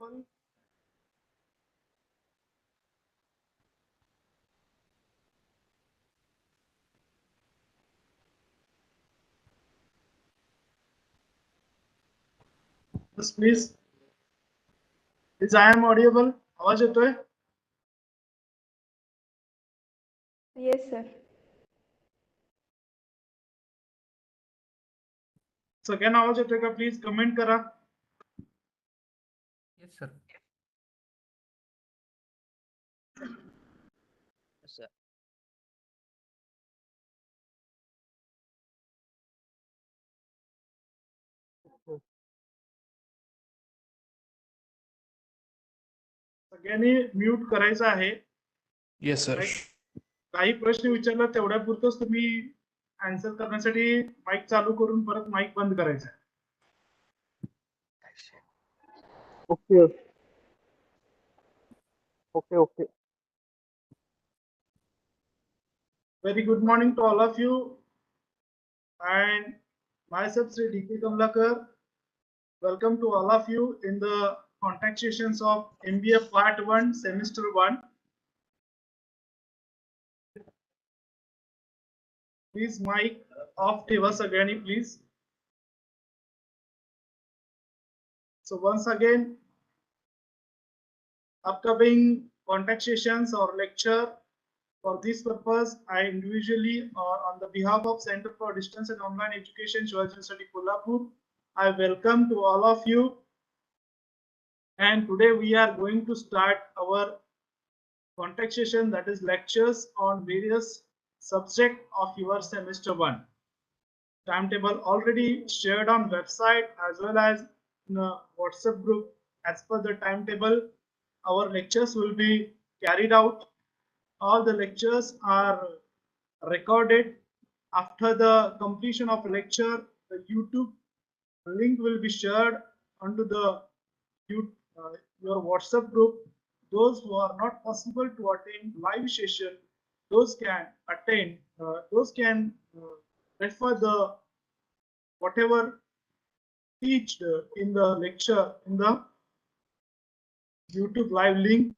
audible? Yes, please. Is I am audible? आवाज येतोय? Yes, sir. सगळ्यांना आवाज येतोय का? प्लीज कमेंट करा. Yes, sir. Yes, sir. सगळ्यांनी म्यूट करायचं आहे. Yes, sir. काही प्रश्न विचारला तेवढ्या पुरतच तुम्ही आन्सर करण्यासाठी माईक चालू करून परत माईक बंद करायचा. Okay. Okay. Very good morning to all of you and myself Sri D.K. Kamlakar. Welcome to all of you in the contact sessions of M.B.A Part 1 Semester 1. Please mic off ठेवा सगळ्यांनी please. So once again, upcoming contact sessions or lecture, for this purpose, I individually or on the behalf of Center for Distance and Online Education, Shivaji Kolhapur, I welcome to all of you. And today we are going to start our contact session, that is lectures on various subjects of your semester 1. Timetable already shared on website as well as in a WhatsApp group. As per the timetable, our lectures will be carried out. All the lectures are recorded. After the completion of lecture, the YouTube link will be shared onto the your WhatsApp group. Those who are not possible to attend live session, those can attend. Those can refer the whatever teached in the lecture in the YouTube live link.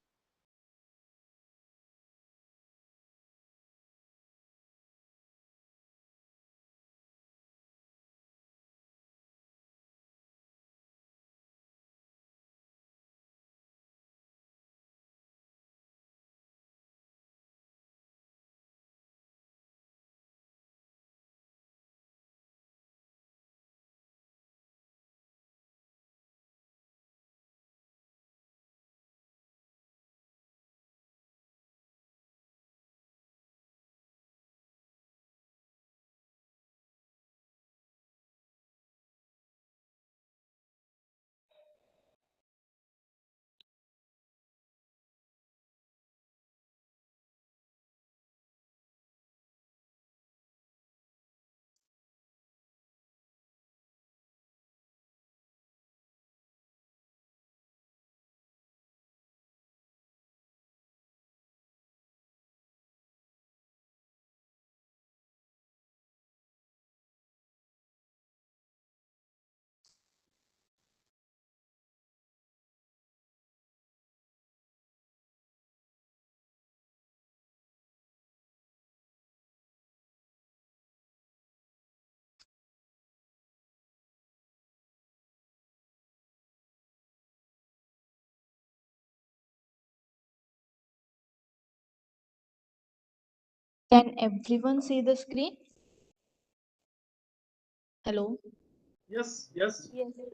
Can everyone see the screen? Hello? Yes. Yes.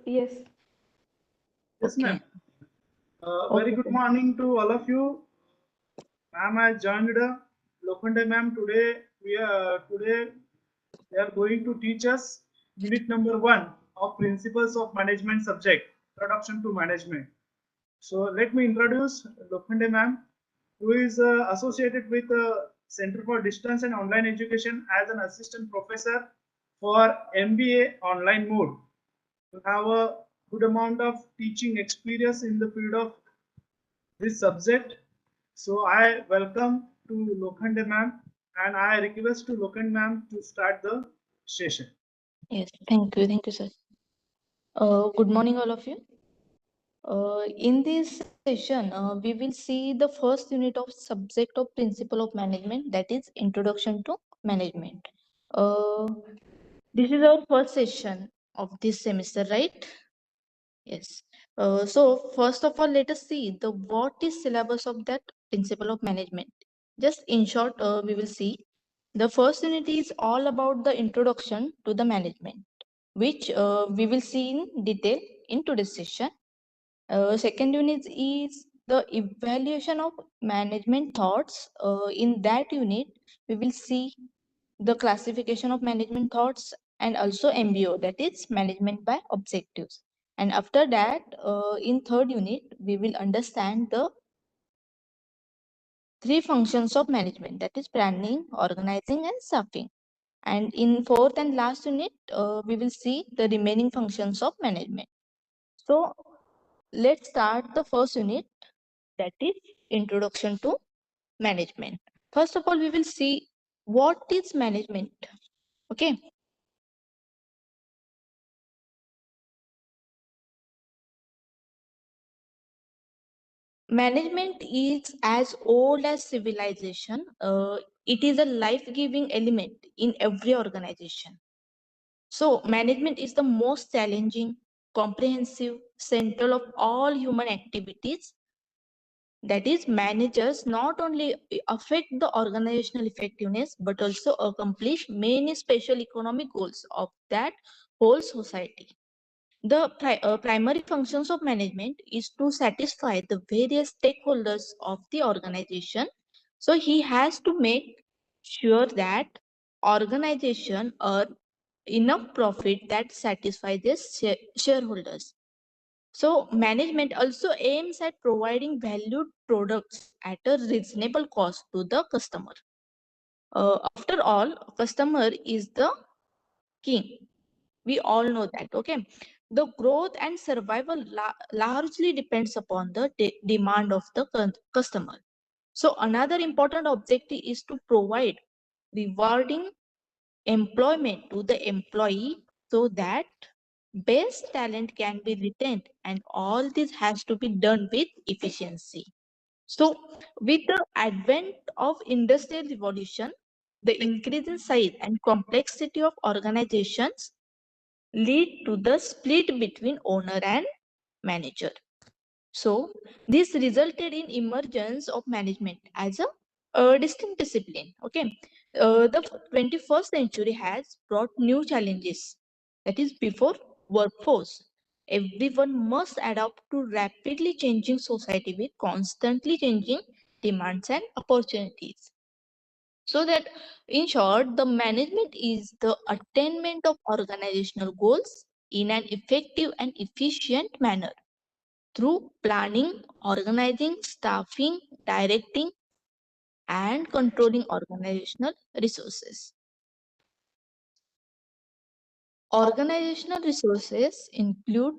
Yes, Okay. ma'am. Very Okay, good sir. morning to all of you. Ma'am, I joined Lokhande ma'am today. We are going to teach us unit number 1 of Principles of Management subject, Introduction to Management. So let me introduce Lokhande ma'am, who is associated with Center for Distance and Online Education as an assistant professor for M.B.A online mode. You have a good amount of teaching experience in the field of this subject. So I welcome to Lokhande ma'am and I request to Lokhande ma'am to start the session. Yes, thank you, sir. Good morning, all of you. In this session, we will see the first unit of subject of principle of management, that is introduction to management. Uh, this is our first session of this semester, right? Yes. So first of all, let us see the what is syllabus of that principle of management. Just in short, we will see the first unit is all about the introduction to the management, which we will see in detail in today's session. Second unit is the evaluation of management thoughts. In that unit, we will see the classification of management thoughts and also MBO, that is management by objectives. And after that, in third unit, we will understand the three functions of management, that is planning, organizing, and staffing. And in fourth and last unit, we will see the remaining functions of management. So let's start the first unit, that is introduction to management. First of all, we will see what is management. Okay. Management is as old as civilization. It is a life-giving element in every organization. So, management is the most challenging, comprehensive, central of all human activities. That is, managers not only affect the organizational effectiveness but also accomplish many special economic goals of that whole society. The primary functions of management is to satisfy the various stakeholders of the organization. So he has to make sure that organization earn enough profit that satisfy their shareholders. So management also aims at providing valued products at a reasonable cost to the customer. After all, customer is the king. We all know that. Okay. The growth and survival largely depends upon the demand of the customer. So another important objective is to provide rewarding employment to the employee so that best talent can be retained, and all this has to be done with efficiency. So with the advent of industrial revolution, the increase in size and complexity of organizations lead to the split between owner and manager. So this resulted in emergence of management as a distinct discipline. Okay, the 21st century has brought new challenges. That is before workforce. Everyone must adapt to rapidly changing society with constantly changing demands and opportunities. So that in short, the management is the attainment of organizational goals in an effective and efficient manner through planning, organizing, staffing, directing, and controlling organizational resources. Organizational resources include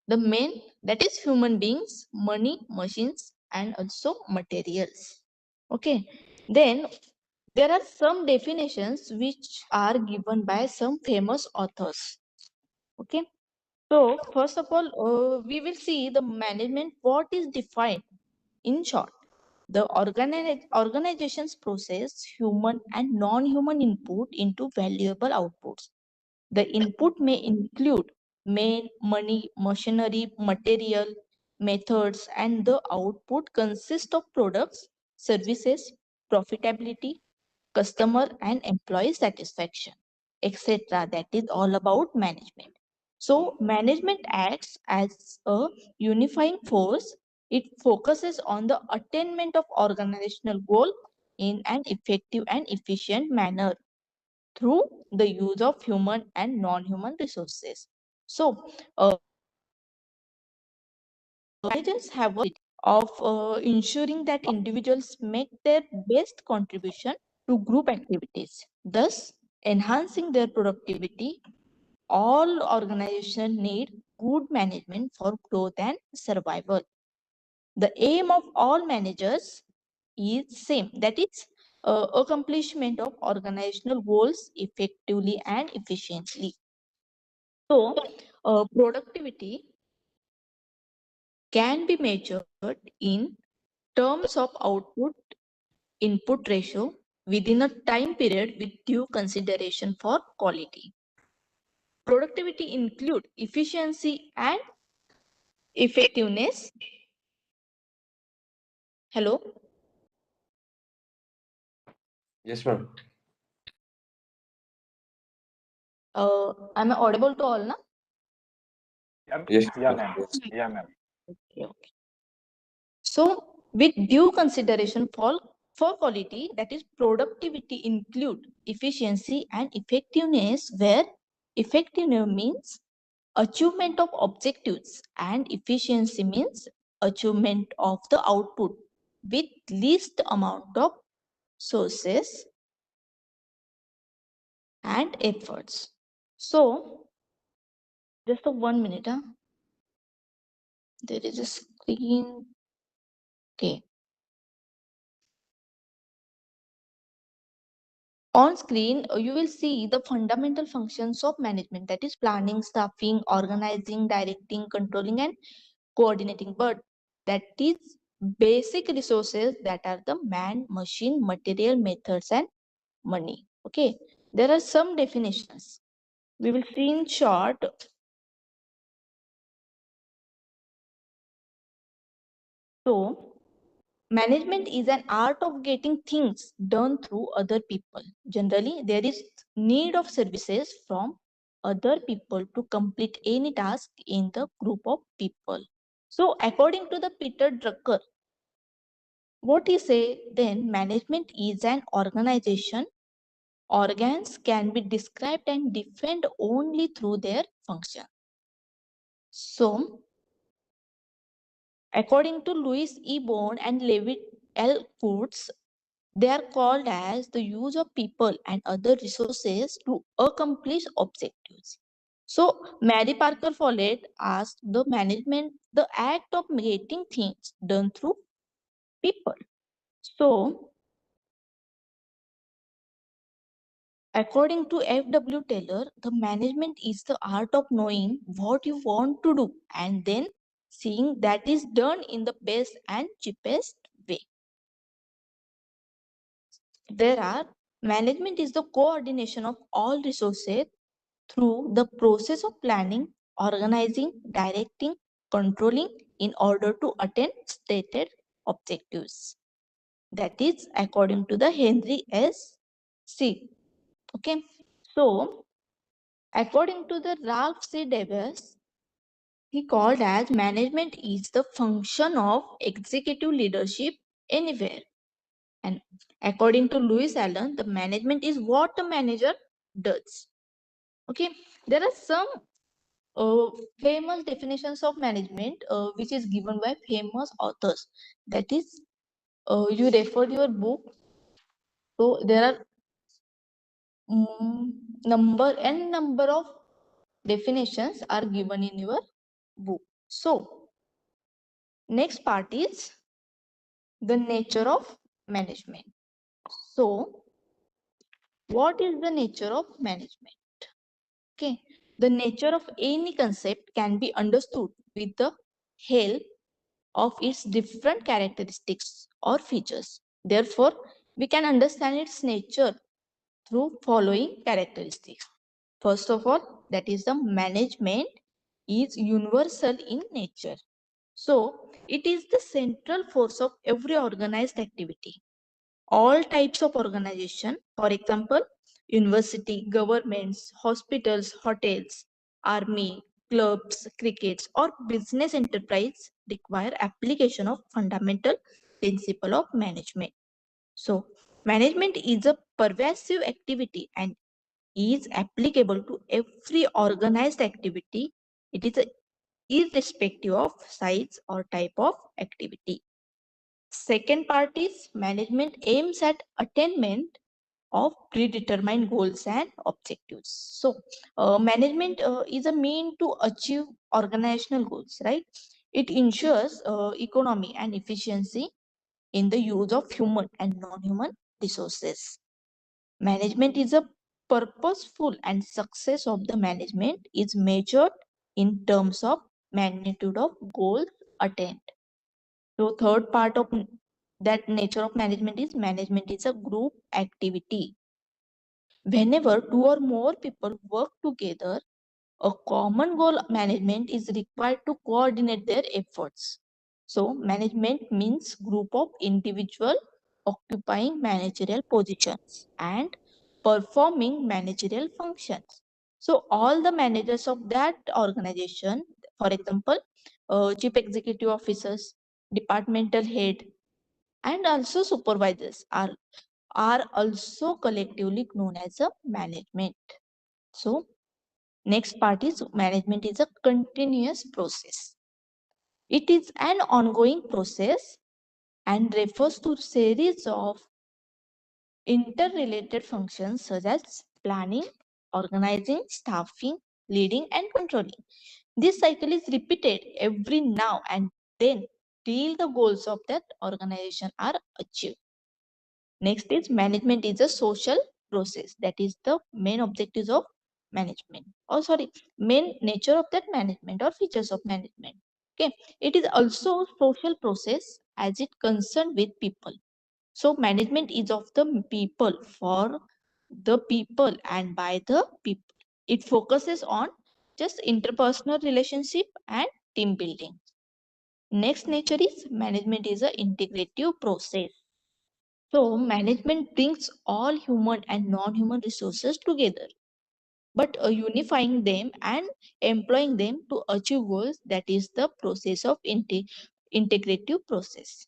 the main, that is human beings, money, machines, and also materials. Okay. Then there are some definitions which are given by some famous authors. Okay. So first of all, we will see the management, what is defined. In short, the organizations process human and non-human input into valuable outputs. The input may include main, money, machinery, material, methods, and the output consists of products, services, profitability, customer and employee satisfaction, etc. That is all about management. So, management acts as a unifying force. It focuses on the attainment of organizational goal in an effective and efficient manner through the use of human and non-human resources. So, managers have a of ensuring that individuals make their best contribution to group activities, thus enhancing their productivity. All organizations need good management for growth and survival. The aim of all managers is same, that is accomplishment of organizational goals effectively and efficiently. So productivity can be measured in terms of output input ratio within a time period with due consideration for quality. Productivity include efficiency and effectiveness. Hello? Yes, ma'am. Am I audible to all, na? Yes, Yeah, ma'am. ma'am. Yes. Yeah, ma'am. Okay. So, with due consideration for quality, that is productivity include efficiency and effectiveness, where effectiveness means achievement of objectives and efficiency means achievement of the output with least amount of sources and efforts. So, just a 1 minute. There is a screen. Okay. On screen, you will see the fundamental functions of management, that is planning, staffing, organizing, directing, controlling, and coordinating. But that is basic resources that are the man, machine, material, methods, and money. Okay. There are some definitions. We will see in short. So, management is an art of getting things done through other people. Generally, there is need of services from other people to complete any task in the group of people. So, according to the Peter Drucker, what he say then, management is an organization. Organs can be described and defined only through their function. So, according to Louis E. Bond and Levi L. Kurtz, they are called as the use of people and other resources to accomplish objectives. So, Mary Parker Follett asked the management the act of getting things done through people. So, according to F.W. Taylor, the management is the art of knowing what you want to do and then seeing that is done in the best and cheapest way. Management is the coordination of all resources through the process of planning, organizing, directing, controlling in order to attain stated objectives. That is according to the Henry S. C. Okay. So, according to the Ralph C. Davis, he called as management is the function of executive leadership anywhere. And according to Lewis Allen, the management is what a manager does. Okay, there are some famous definitions of management which is given by famous authors. That is, you referred your book. So there are number of definitions are given in your book. So next part is the nature of management. So what is the nature of management? Okay, the nature of any concept can be understood with the help of its different characteristics or features. Therefore, we can understand its nature through following characteristics. First of all, that is the management is universal in nature. So, it is the central force of every organized activity. All types of organization, for example, university, governments, hospitals, hotels, army, clubs, crickets, or business enterprise require application of fundamental principle of management. So, management is a pervasive activity and is applicable to every organized activity. It is irrespective of size or type of activity. Second part is management aims at attainment of predetermined goals and objectives. So, management is a mean to achieve organizational goals, right? It ensures economy and efficiency in the use of human and non-human resources. Management is a purposeful and success of the management is measured in terms of magnitude of goals attend. So third part of that nature of management is a group activity. Whenever two or more people work together, a common goal management is required to coordinate their efforts. So management means group of individuals occupying managerial positions and performing managerial functions. So all the managers of that organization, for example, chief executive officers, departmental head, and also supervisors are also collectively known as a management. So next part is management is a continuous process. It is an ongoing process and refers to series of interrelated functions such as planning, organizing, staffing, leading, and controlling. This cycle is repeated every now and then till the goals of that organization are achieved. Next is management is a social process. That is the main objectives of management. Oh, sorry, main nature of that management or features of management. Okay, it is also social process as it concerned with people. So management is of the people, for the people, and by the people. It focuses on just interpersonal relationship and team building. Next nature is management is a integrative process. So management brings all human and non-human resources together, but unifying them and employing them to achieve goals, that is the process of integrative process.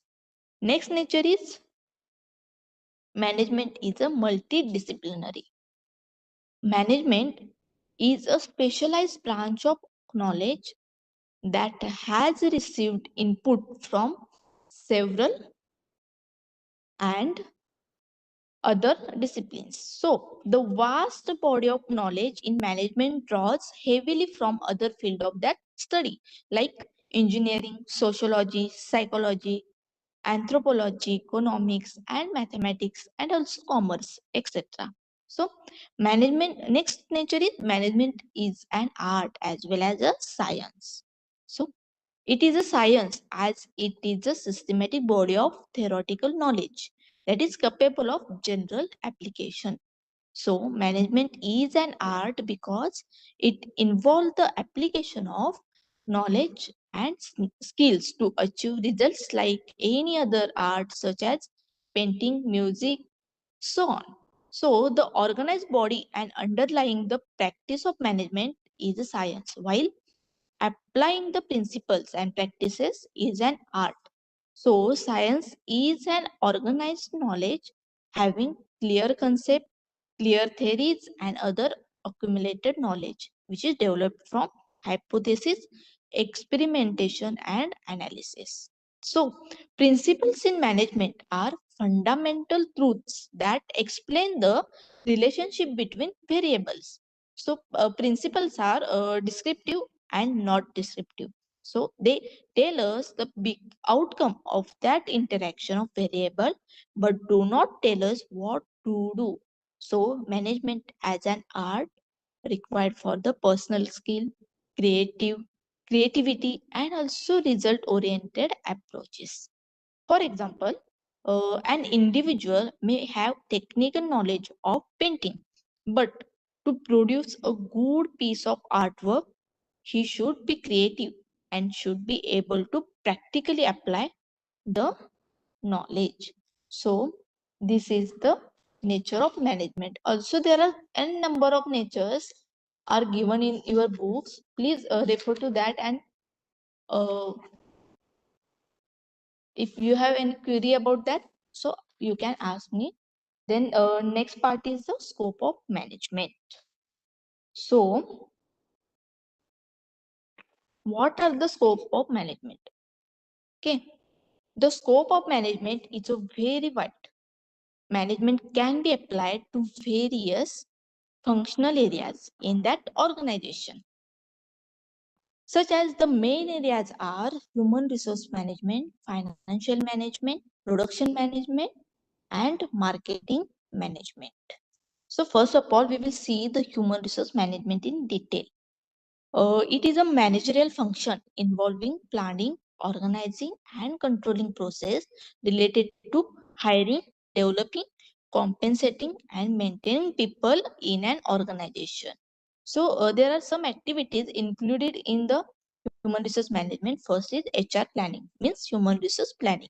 Next nature is management is a multidisciplinary. Management is a specialized branch of knowledge that has received input from several and other disciplines. So the vast body of knowledge in management draws heavily from other field of that study, like engineering, sociology, psychology, anthropology, economics, and mathematics, and also commerce, etc. So management, next nature is management is an art as well as a science. So it is a science as it is a systematic body of theoretical knowledge that is capable of general application. So management is an art because it involves the application of knowledge and skills to achieve results like any other art such as painting, music, so on. So the organized body and underlying the practice of management is a science, while applying the principles and practices is an art. So science is an organized knowledge having clear concept, clear theories, and other accumulated knowledge, which is developed from hypothesis, experimentation, and analysis. So principles in management are fundamental truths that explain the relationship between variables. So principles are descriptive and not descriptive. So they tell us the big outcome of that interaction of variable, but do not tell us what to do. So management as an art required for the personal skill, creativity, and also result oriented approaches. For example, an individual may have technical knowledge of painting, but to produce a good piece of artwork, he should be creative and should be able to practically apply the knowledge. So this is the nature of management. Also, there are n number of natures are given in your books. Please refer to that, and uh, if you have any query about that, so you can ask me. Then next part is the scope of management. So what are the scope of management? Okay, the scope of management is a very wide. Management can be applied to various functional areas in that organization, such as the main areas are human resource management, financial management, production management, and marketing management. So first of all, we will see the human resource management in detail. It is a managerial function involving planning, organizing, and controlling process related to hiring, developing, compensating, and maintaining people in an organization. So there are some activities included in the human resource management. First is HR planning, means human resource planning.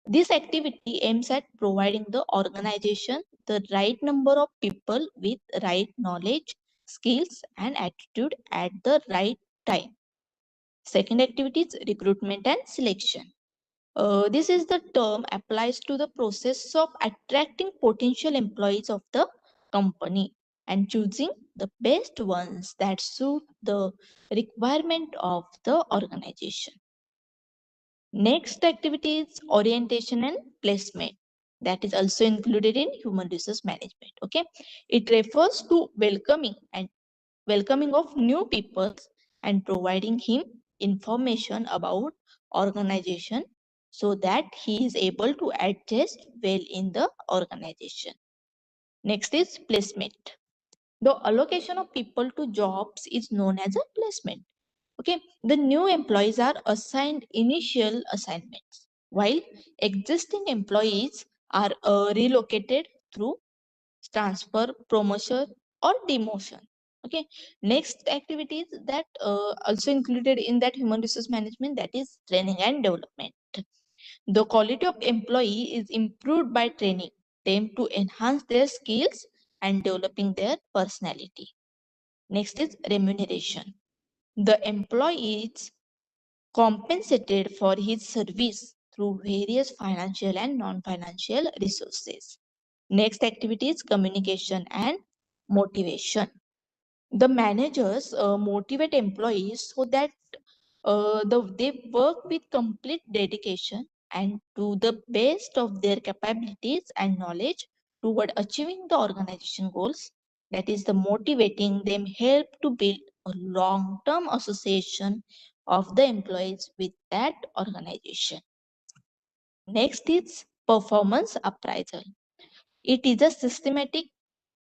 This activity aims at providing the organization the right number of people with right knowledge, skills, and attitude at the right time. Second activity is recruitment and selection. This is the term applies to the process of attracting potential employees of the company and choosing the best ones that suit the requirement of the organization. Next activity is orientation and placement. That is also included in human resource management. Okay, it refers to welcoming of new people and providing him information about organization so that he is able to adjust well in the organization. Next is placement. The allocation of people to jobs is known as a placement. Okay, the new employees are assigned initial assignments, while existing employees are relocated through transfer, promotion, or demotion. Okay, next activities that also included in that human resource management, that is training and development. The quality of employee is improved by training them to enhance their skills and developing their personality. Next is remuneration. The employee is compensated for his service through various financial and non-financial resources. Next activity is communication and motivation. The managers motivate employees so that they work with complete dedication and to the best of their capabilities and knowledge toward achieving the organization goals. That is the motivating them help to build a long-term association of the employees with that organization. Next is performance appraisal. It is a systematic,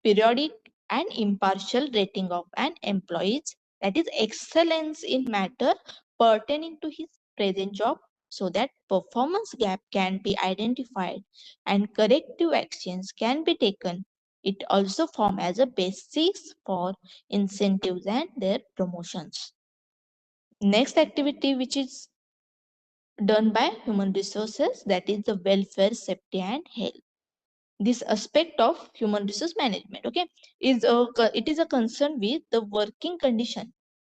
periodic, and impartial rating of an employee's, that is excellence in matter pertaining to his present job, so that performance gap can be identified and corrective actions can be taken. It also forms as a basis for incentives and their promotions. Next activity which is done by human resources, that is the welfare, safety, and health. This aspect of human resource management, okay, it is a concern with the working condition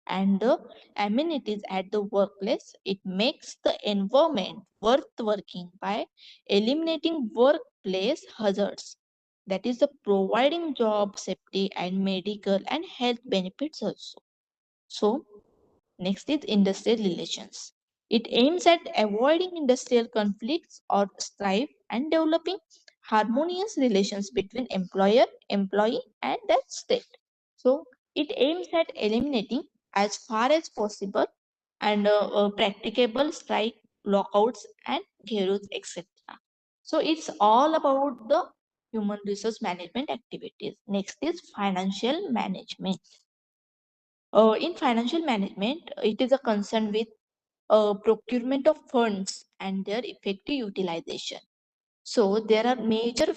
and the amenities at the workplace. It makes the environment worth working by eliminating workplace hazards, that is the providing job safety and medical and health benefits also. So next is industrial relations. It aims at avoiding industrial conflicts or strife and developing harmonious relations between employer, employee, and the state. So it aims at eliminating as far as possible and practicable strike, lockouts, and gheros, etc. So it's all about the human resource management activities. Next is financial management. In financial management, it is a concern with procurement of funds and their effective utilization. So there are major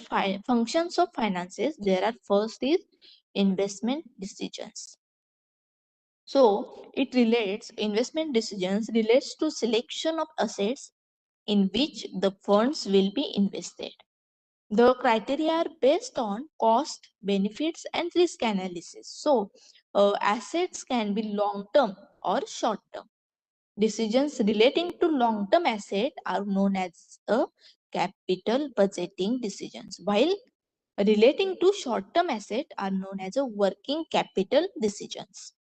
functions of finances. There are first is investment decisions. So investment decisions relates to selection of assets in which the funds will be invested. The criteria are based on cost, benefits, and risk analysis. So assets can be long term or short term. Decisions relating to long term asset are known as a capital budgeting decisions, while relating to short term asset are known as a working capital decisions.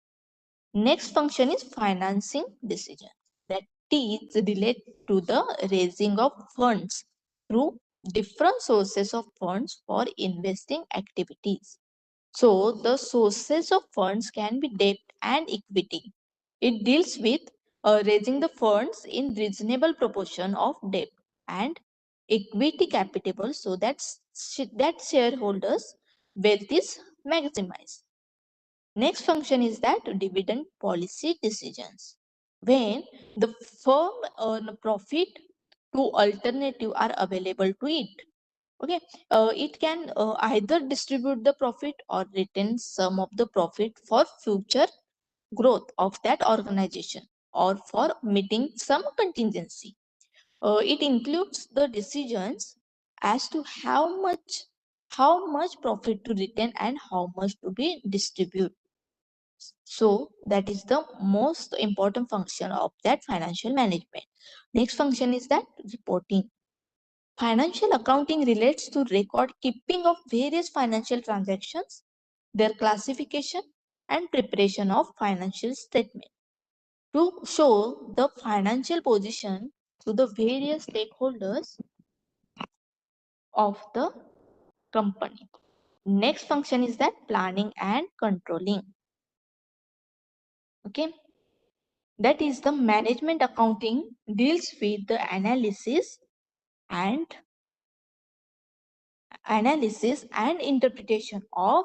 Next function is financing decision, that is related to the raising of funds through different sources of funds for investing activities. So the sources of funds can be debt and equity. It deals with raising the funds in reasonable proportion of debt and equity capital so that shareholders' wealth is maximized. Next function is that dividend policy decisions. when the firm earn profit, two alternatives are available to it. Okay, it can either distribute the profit or retain some of the profit for future growth of that organization or for meeting some contingency. It includes the decisions as to how much profit to retain and how much to be distributed. So that is the most important function of that financial management. Next function is that reporting. Financial accounting relates to record keeping of various financial transactions, their classification, and preparation of financial statement to show the financial position to the various stakeholders of the company. Next function is that planning and controlling. Okay, that is the management accounting deals with the and analysis and interpretation of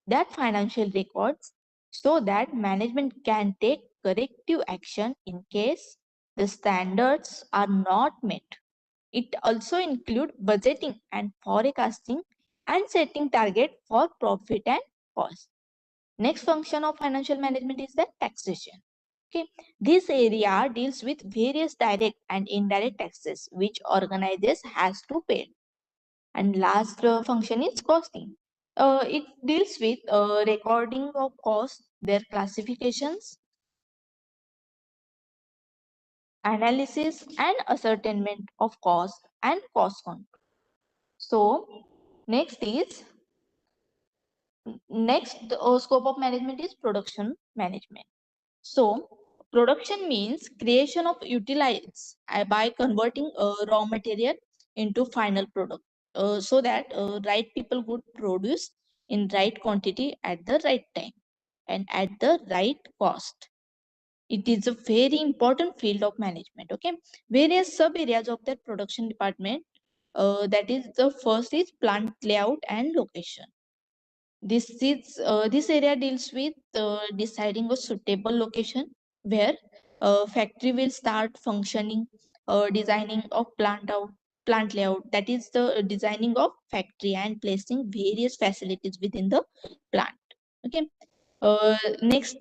that financial records so that management can take corrective action in case the standards are not met. It also includes budgeting and forecasting and setting target for profit and cost. Next function of financial management is the taxation. Okay, this area deals with various direct and indirect taxes which organizers has to pay. And last function is costing. It deals with recording of costs, their classifications, analysis, and ascertainment of cost and cost control. So next scope of management is production management. So production means creation of utilize by converting raw material into final product so that right people would produce in right quantity at the right time and at the right cost. It is a very important field of management. Okay, various sub areas of that production department. That is the first is plant layout and location. This area deals with deciding a suitable location where factory will start functioning, designing of plant layout. That is the designing of factory and placing various facilities within the plant. Okay. Next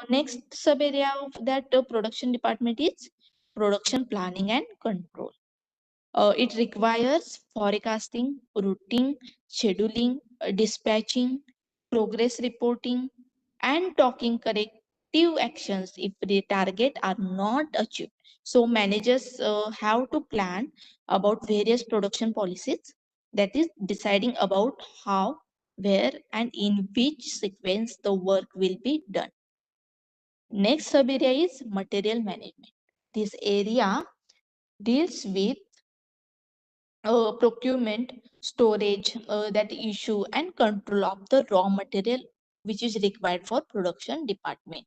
next sub area of that production department is production planning and control. It requires forecasting, routing, scheduling, dispatching, progress reporting, and taking corrective actions if the target are not achieved. So managers have to plan about various production policies, that is deciding about how, where, and in which sequence the work will be done. Next sub area is material management. This area deals with procurement, storage, that issue, and control of the raw material which is required for production department.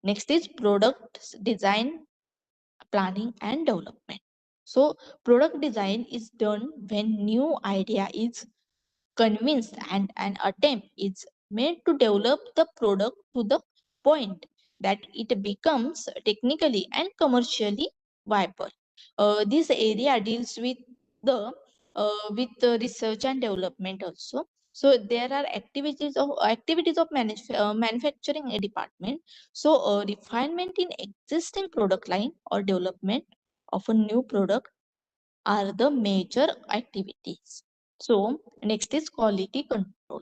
Next is product design, planning, and development. So product design is done when new idea is convinced and an attempt is made to develop the product to the point that it becomes technically and commercially viable. This area deals with the research and development also. So there are activities of manufacturing department. So refinement in existing product line or development of a new product are the major activities. So next is quality control.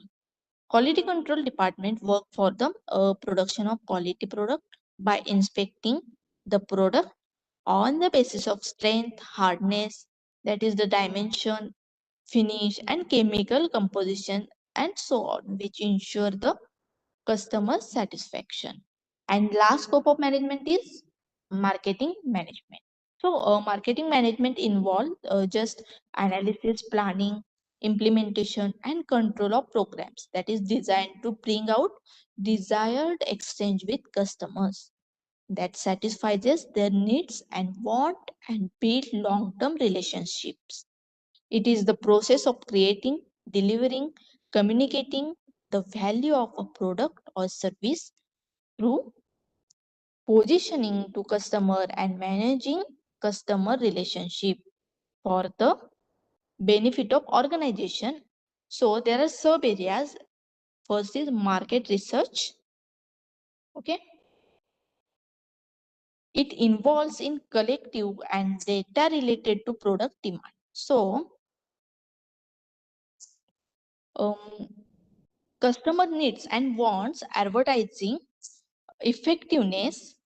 Quality control department work for the production of quality product by inspecting the product on the basis of strength, hardness, that is the dimension, finish, and chemical composition, and so on, which ensure the customer satisfaction. And last scope of management is marketing management. So marketing management involve just analysis, planning, implementation, and control of programs that is designed to bring out desired exchange with customers that satisfies their needs and want and build long-term relationships. It is the process of creating, delivering, communicating the value of a product or service through positioning to customer, and managing customer relationship for the benefit of organization. So there are sub areas. First is market research. Okay. It involves in collective and data related to product demand. So customer needs and wants, advertising effectiveness,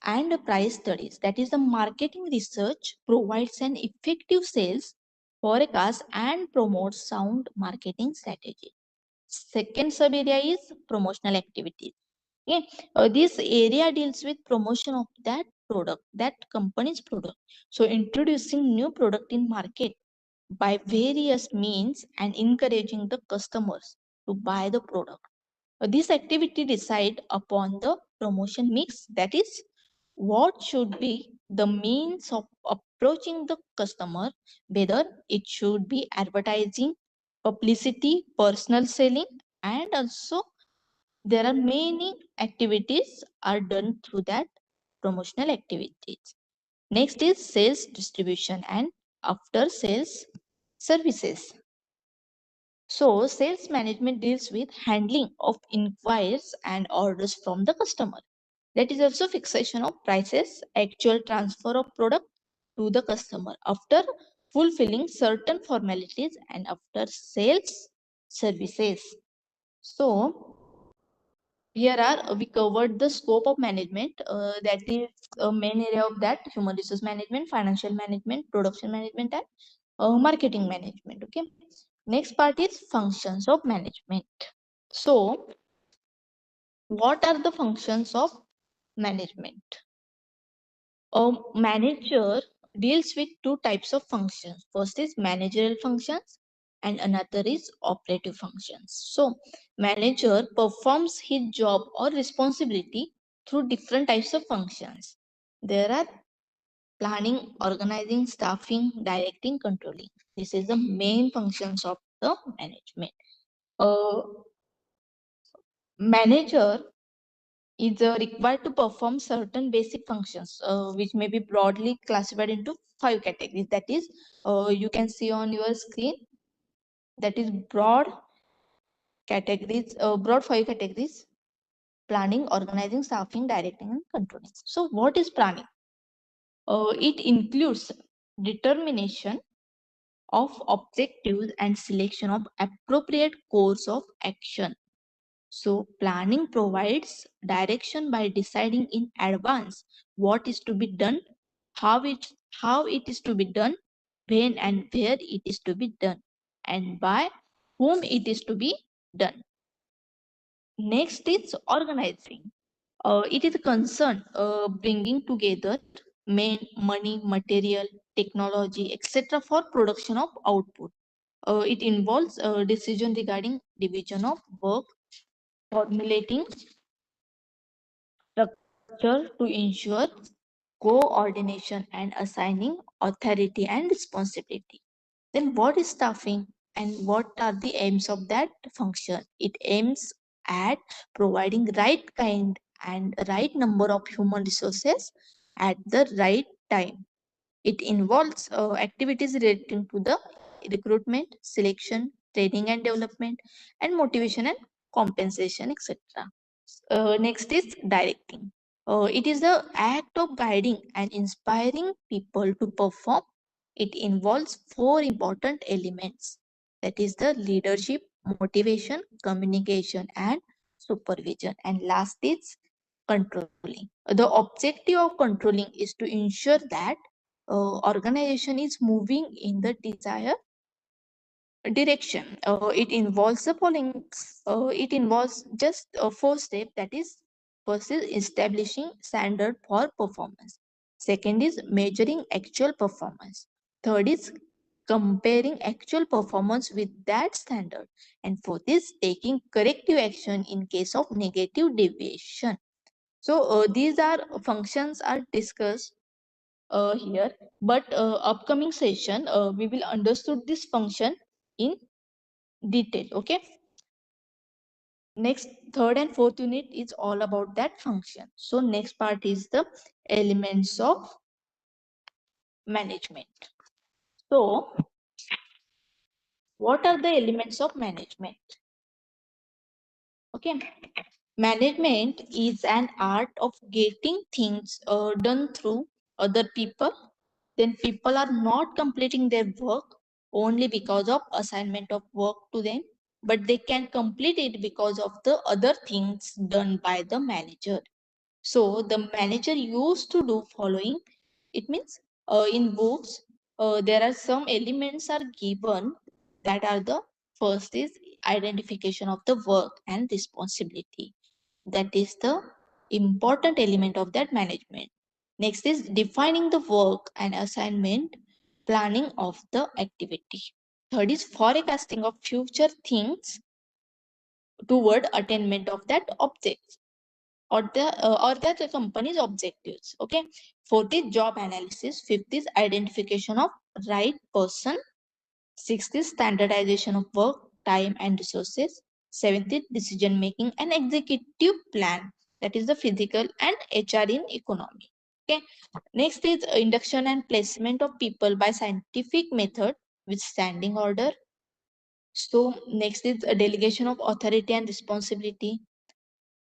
and price studies. That is, the marketing research provides an effective sales forecast and promotes sound marketing strategy. Second sub area is promotional activities. Okay. This area deals with promotion of that product, that company's product. So introducing new product in market by various means and encouraging the customers to buy the product. This activity decide upon the promotion mix, that is, what should be the means of approaching the customer, whether it should be advertising, publicity, personal selling, and also there are many activities are done through that promotional activities. Next is sales distribution and after sales services. So sales management deals with handling of inquiries and orders from the customer. That is also fixation of prices, actual transfer of product to the customer after fulfilling certain formalities and after sales services. So here are we covered the scope of management, that is a main area of that human resource management, financial management, production management, and marketing management. Okay. Next part is functions of management. So what are the functions of management? A manager deals with two types of functions. First is managerial functions and another is operative functions. So manager performs his job or responsibility through different types of functions. There are planning, organizing, staffing, directing, controlling. This is the main functions of the management. Manager is required to perform certain basic functions, which may be broadly classified into 5 categories. That is, you can see on your screen, that is broad categories, broad 5 categories: planning, organizing, staffing, directing, and controlling. So what is planning? It includes determination of objectives and selection of appropriate course of action. So planning provides direction by deciding in advance what is to be done, how it is to be done, when and where it is to be done, and by whom it is to be done. Next is organizing. It is a concern bringing together men, money, material, technology, etc. for production of output. It involves decision regarding division of work, formulating structure to ensure coordination and assigning authority and responsibility. Then what is staffing and what are the aims of that function? It aims at providing right kind and right number of human resources at the right time. It involves activities relating to the recruitment, selection, training and development, and motivation and compensation, etc. Next is directing. It is the act of guiding and inspiring people to perform. It involves 4 important elements, that is the leadership, motivation, communication, and supervision. And last is controlling. The objective of controlling is to ensure that organization is moving in the desired direction. It involves the following. It involves just a 4 step, that is, first is establishing standard for performance. Second is measuring actual performance. Third is comparing actual performance with that standard. And fourth is taking corrective action in case of negative deviation. So these are functions are discussed here, but upcoming session we will understood this function in detail. Okay. next third and fourth unit is all about that function. So next part is the elements of management. So what are the elements of management? Okay, management is an art of getting things done through other people. Then people are not completing their work only because of assignment of work to them, but they can complete it because of the other things done by the manager. So the manager used to do following. It means in books there are some elements are given that are the first is identification of the work and responsibility. That is the important element of that management. Next is defining the work and assignment, planning of the activity. Third is forecasting of future things toward attainment of that object or that the company's objectives. Okay. Fourth is job analysis. Fifth is identification of right person. Sixth is standardization of work, time and resources. Seventh is decision making and executive plan. That is the physical and HR in economy. Okay. Next is induction and placement of people by scientific method with standing order. So next is a delegation of authority and responsibility.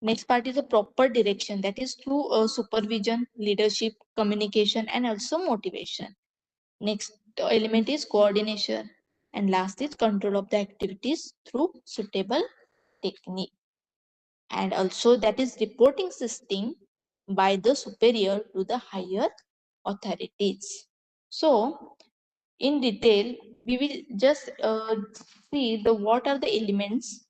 Next part is a proper direction, that is through supervision, leadership, communication, and also motivation. Next element is coordination. And last is control of the activities through suitable technique. And also that is reporting system by the superior to the higher authorities. So in detail, we will just see the what are the elements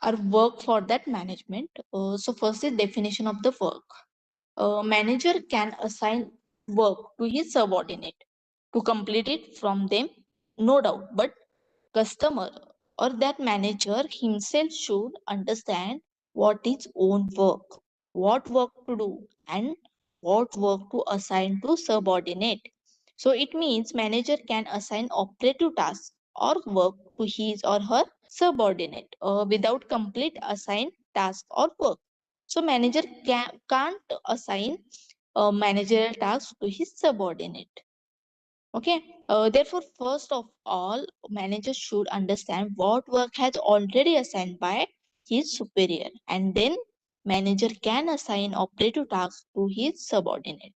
or work for that management. So first is definition of the work. A manager can assign work to his subordinate to complete it from them, no doubt. But customer or that manager himself should understand what is own work, what work to do, and what work to assign to subordinate. So it means manager can assign operative tasks or work to his or her subordinate without complete assigned task or work. So manager can't assign a managerial task to his subordinate. Okay. Therefore, first of all, manager should understand what work has already assigned by his superior, and then manager can assign operative tasks to his subordinate.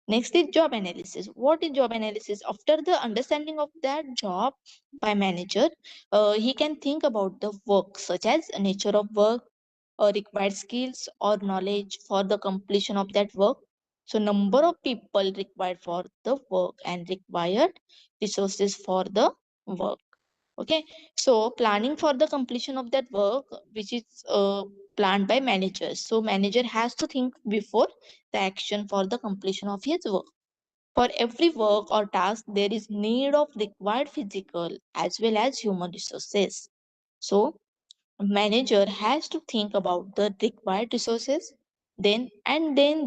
Next is job analysis. What is job analysis? After the understanding of that job by manager, he can think about the work, such as nature of work, required skills or knowledge for the completion of that work. So number of people required for the work and required resources for the work. Okay. So planning for the completion of that work, which is planned by managers. So manager has to think before the action for the completion of his work. For every work or task, there is need of required physical as well as human resources. So manager has to think about the required resources, then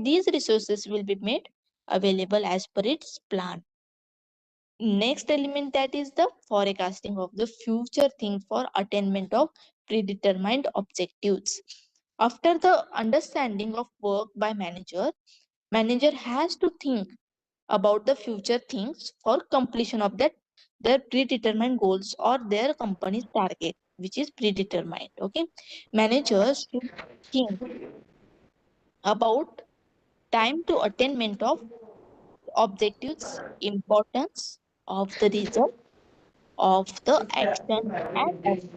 these resources will be made available as per its plan. Next element, that is the forecasting of the future things for attainment of predetermined objectives. After the understanding of work by manager has to think about the future things for completion of that their predetermined goals or their company's target, which is predetermined. Okay. Managers should think about time to attainment of objectives, importance of the result of the action and outcome.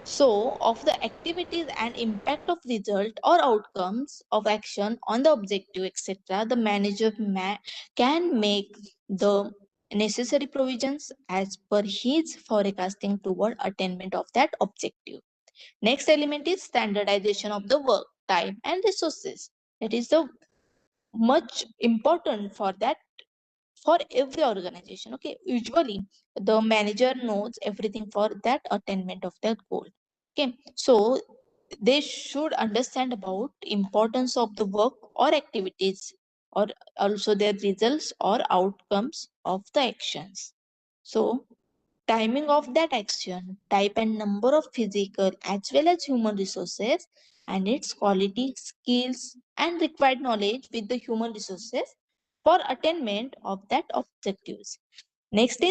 So, of the activities and impact of result or outcomes of action on the objective, etc., the manager can make the necessary provisions as per his forecasting toward attainment of that objective. Next element is standardization of the work, time, and resources. That is the much important for that for every organization. Okay, usually the manager knows everything for that attainment of that goal. Okay, so they should understand about importance of the work or activities or also their results or outcomes of the actions. So timing of that action, type and number of physical as well as human resources, and its quality, skills, and required knowledge with the human resources for attainment of that objectives. Next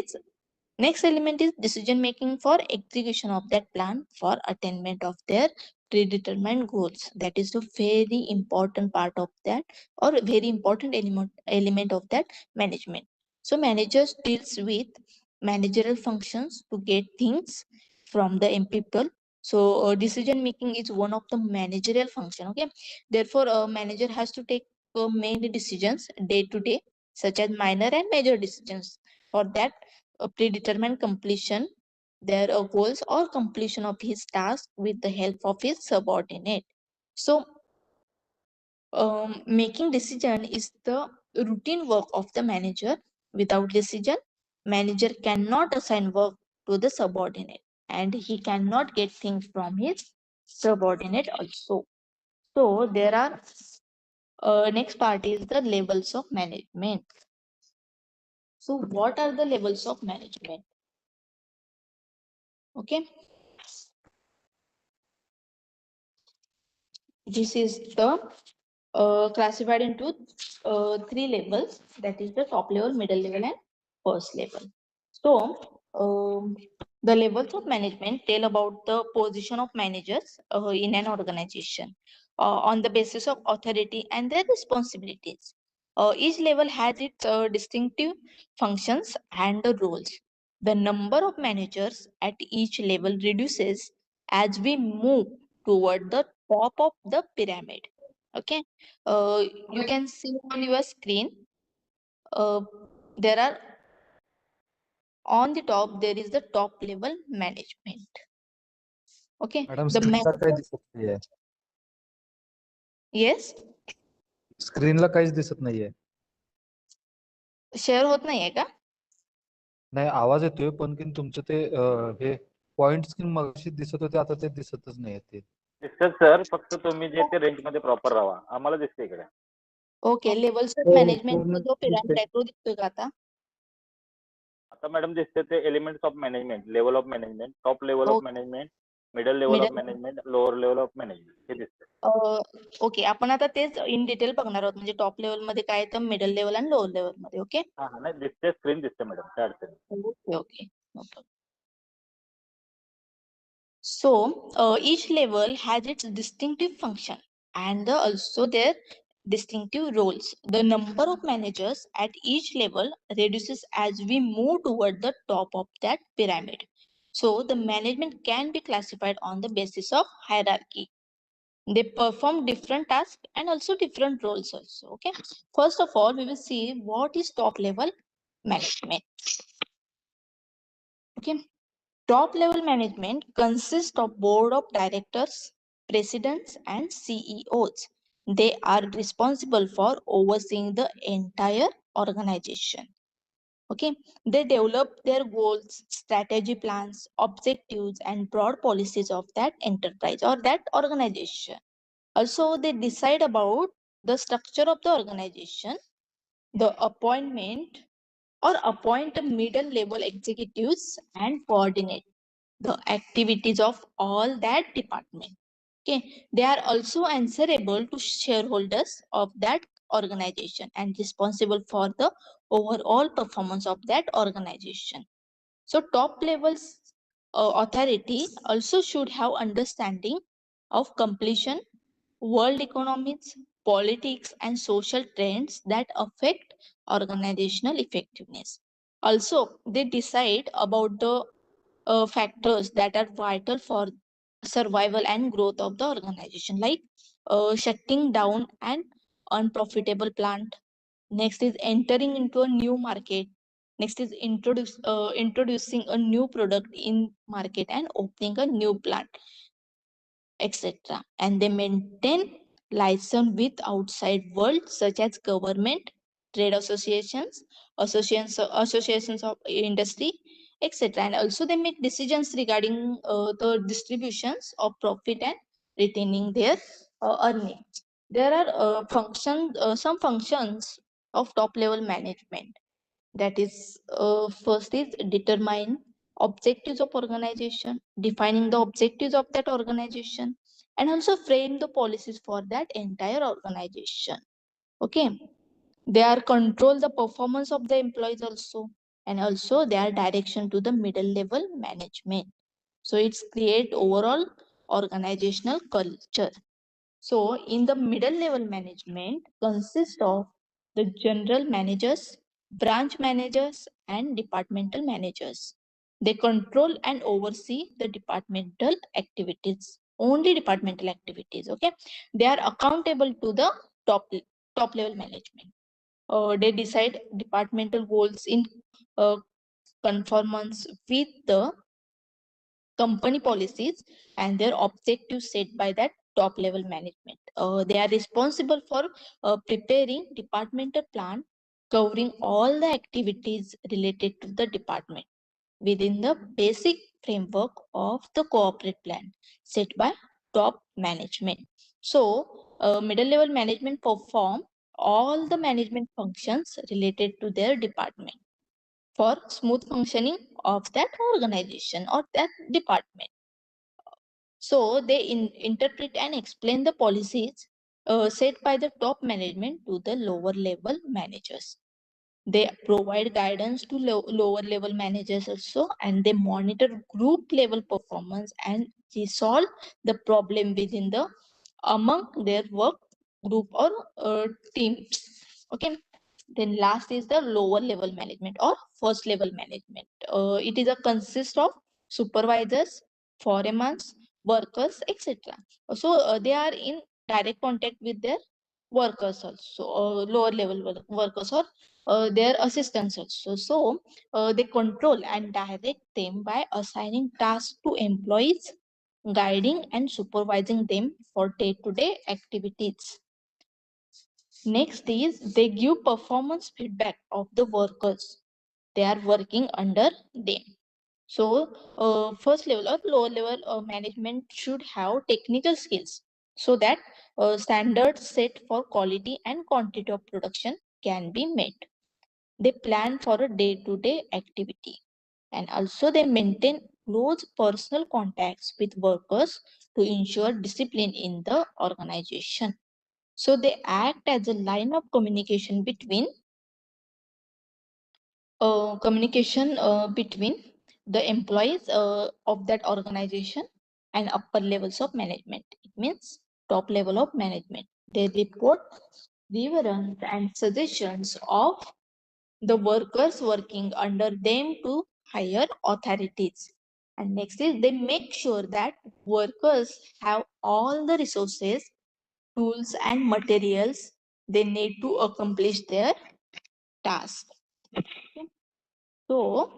element is decision making for execution of that plan for attainment of their predetermined goals. That is a very important part of that, or a very important element of that management. So managers deals with managerial functions to get things from the people. So decision making is one of the managerial function. Okay, therefore a manager has to take many decisions day to day, such as minor and major decisions. For that, predetermined completion their goals or completion of his task with the help of his subordinate. So making decision is the routine work of the manager. Without decision, manager cannot assign work to the subordinate, and he cannot get things from his subordinate also. So there are next part is the levels of management. So what are the levels of management? Okay, this is the classified into three levels, that is the top level, middle level, and first level. So the levels of management tell about the position of managers in an organization on the basis of authority and their responsibilities. Each level has its distinctive functions and the roles. The number of managers at each level reduces as we move toward the top of the pyramid. Okay, you can see on your screen, uh, there are on the top, there is the top level management. Okay, madam the स्क्रीनला काही manager, दिसत नाहीये. yes, स्क्रीनला काहीच दिसत नाहीये. Share होत नाहीये का? नाही, आवाज येतोय पण की तुमचं ते हे पॉइंट स्क्रीन मगाशी दिसत होते, आता ते दिसतच नाहीये ते. दिसत सर, फक्त तुम्ही जे ते रेंज मध्ये प्रॉपर राहा. आम्हाला दिसते इकडे. ओके, लेवल्स ऑफ हो, मॅनेजमेंट पूर्ण जो पिरामिड दिसतंय. आहे तो दिसतोय का आता? आता मॅडम दिसते ते elements of management, level of management, top level of management, middle level of middle, management, lower level of management हे दिसते. ओके, आपण आता तेच इन डिटेल बघणार आहोत, म्हणजे टॉप लेवल मध्ये काय तर मिडल लेवल आणि लोअर लेवल मध्ये. ओके हा हा, नाही दिसते, स्क्रीन दिसते मॅडम, काय अडचण नाही. Okay okay, no problem. So each level has its distinctive function and also their distinctive roles. The number of managers at each level reduces as we move toward the top of that pyramid. So the management can be classified on the basis of hierarchy. They perform different tasks and also different roles also. Okay, first of all we will see what is top level management. Okay, top level management consists of board of directors, presidents, and CEOs. They are responsible for overseeing the entire organization. Okay, they develop their goals, strategy plans, objectives, and broad policies of that enterprise or that organization. Also, they decide about the structure of the organization, the appointment or appoint middle level executives and coordinate the activities of all that department. Okay, they are also answerable to shareholders of that organization and responsible for the overall performance of that organization. So top levels authority also should have understanding of completion, world economics, politics, and social trends that affect organizational effectiveness. Also, they decide about the factors that are vital for survival and growth of the organization, like shutting down an unprofitable plant. Next is entering into a new market. Next is introducing a new product in market and opening a new plant, etc. And they maintain license with outside world such as government, trade associations, associations of industry, etc. And also they make decisions regarding the distributions of profit and retaining their earnings. There are some functions of top level management. That is, first is determine objectives of organization, defining the objectives of that organization, and also frame the policies for that entire organization. Okay, they are control the performance of the employees also, and also their direction to the middle level management. So it's create overall organizational culture. So in the middle level management consists of the general managers, branch managers, and departmental managers. They control and oversee the departmental activities, only departmental activities. Okay, they are accountable to the top level management. They decide departmental goals in uh, conformance with the company policies and their objectives set by that top level management. They are responsible for preparing departmental plan covering all the activities related to the department within the basic framework of the corporate plan set by top management. So, middle level management perform all the management functions related to their department for smooth functioning of that organization or that department. So they interpret and explain the policies set by the top management to the lower level managers. They provide guidance to lower level managers also, and they monitor group level performance and resolve the problem within the among their work group or teams. Okay. Then last is the lower level management or first level management. It is a consist of supervisors, foremen, workers, etc. So they are in direct contact with their workers also, lower level workers or their assistants also. So they control and direct them by assigning tasks to employees, guiding and supervising them for day-to-day activities. Next is they give performance feedback of the workers. They are working under them. So first level or lower level management should have technical skills so that standards set for quality and quantity of production can be met. They plan for a day-to-day activity, and also they maintain close personal contacts with workers to ensure discipline in the organization. So they act as a line of communication between the employees of that organization and upper levels of management. It means top level of management. They report grievances and suggestions of the workers working under them to higher authorities. And next is they make sure that workers have all the resources, tools, and materials they need to accomplish their task. So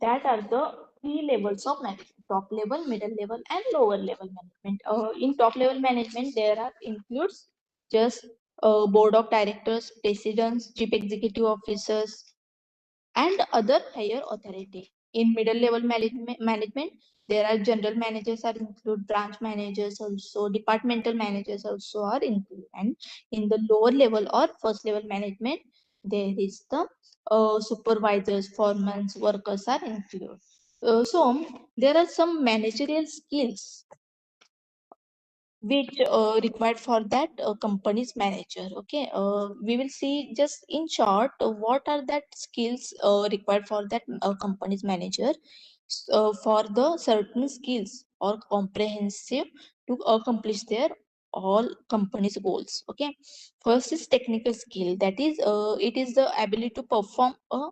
that are the three levels of management: top level, middle level, and lower level management. In top level management, there are includes just board of directors, presidents, chief executive officers, and other higher authority. In middle level management, there are general managers are include, branch managers also, departmental managers also are included. And in the lower level or first level management, there is the supervisors, foremen, workers are included. So there are some managerial skills which required for that company's manager. Okay, we will see just in short what are that skills required for that company's manager for the certain skills or comprehensive to accomplish their all company's goals. Okay, first is technical skill, that is it is the ability to perform a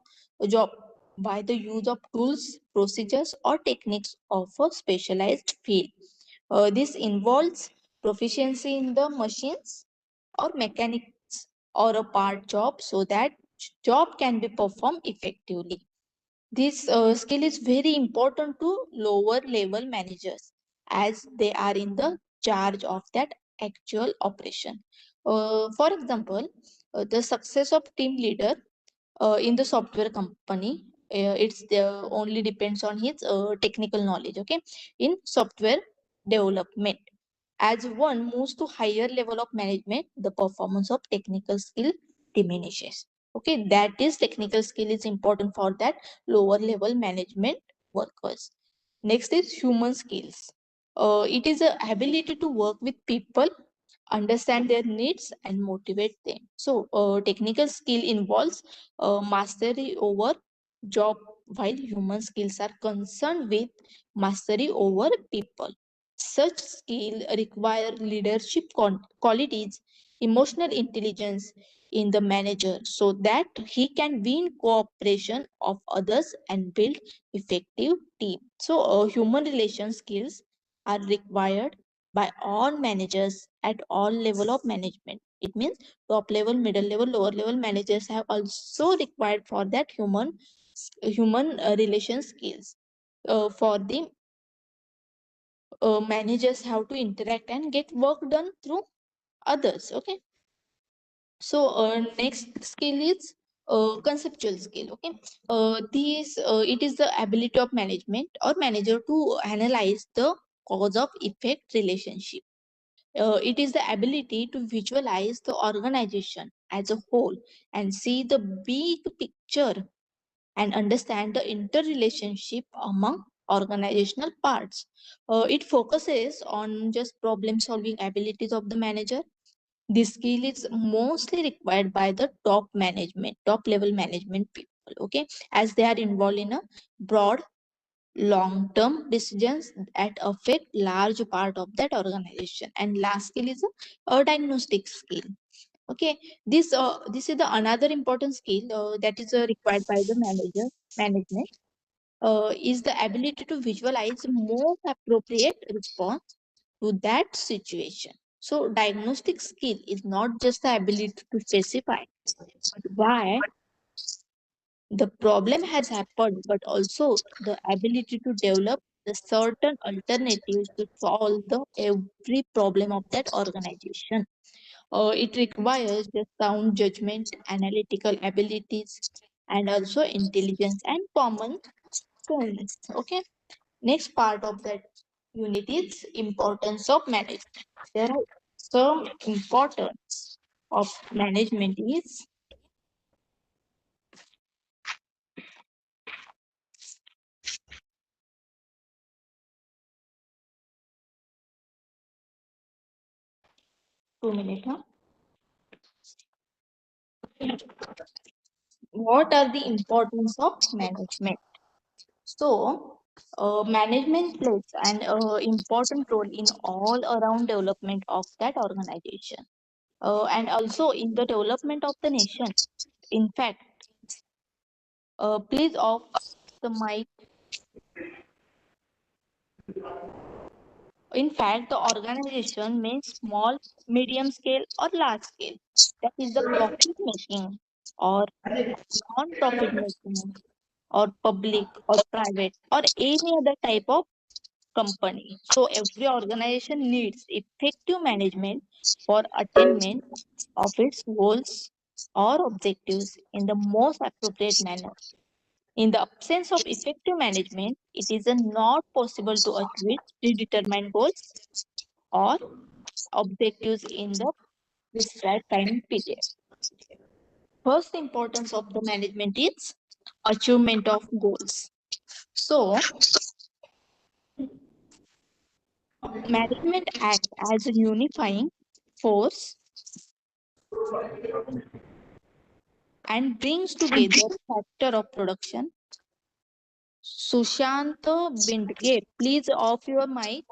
job by the use of tools, procedures, or techniques of a specialized field. This involves proficiency in the machines or mechanics or a part job so that job can be performed effectively. This skill is very important to lower level managers as they are in the charge of that actual operation. For example, the success of team leader in the software company, it's only depends on his technical knowledge. Okay, in software development, as one moves to higher level of management, the performance of technical skill diminishes. Okay, that is technical skill is important for that lower level management workers. Next is human skills. It is the ability to work with people, understand their needs and motivate them. So technical skill involves mastery over job, while human skills are concerned with mastery over people. Such skill require leadership qualities, emotional intelligence in the manager, so that he can win cooperation of others and build effective team. So human relation skills are required by all managers at all level of management. It means top level, middle level, lower level managers have also required for that human relation skills. For the managers have to interact and get work done through others. Okay. So next skill is conceptual skill. Okay. It is the ability of management or manager to analyze the cause of effect relationship. It is the ability to visualize the organization as a whole and see the big picture and understand the interrelationship among organizational parts. It focuses on just problem solving abilities of the manager. This skill is mostly required by the top level management people, okay, as they are involved in a broad long-term decisions that affect large part of that organization. And last skill is a diagnostic skill. Okay, this is the another important skill that is required by the management is the ability to visualize most appropriate response to that situation. So diagnostic skill is not just the ability to specify but why the problem has happened, but also the ability to develop the certain alternatives to solve the every problem of that organization. It requires the sound judgment, analytical abilities, and also intelligence and common sense. Okay. Next part of that unit is importance of management. There are some importance of management is 2 minutes. Huh? What are the importance of management? So, management plays an important role in all around development of that organization and also in the development of the nation. In fact, please off the mic. In fact, the organization means small, medium scale, or large scale. That is the profit making or non-profit making or public or private or any other type of company. So every organization needs effective management for attainment of its goals or objectives in the most appropriate manner. In the absence of effective management, it is not possible to achieve predetermined goals or objectives in the prescribed time period. First importance of the management is achievement of goals. So management acts as a unifying force and brings together factor of production. Sushant Bindge, please off your mic.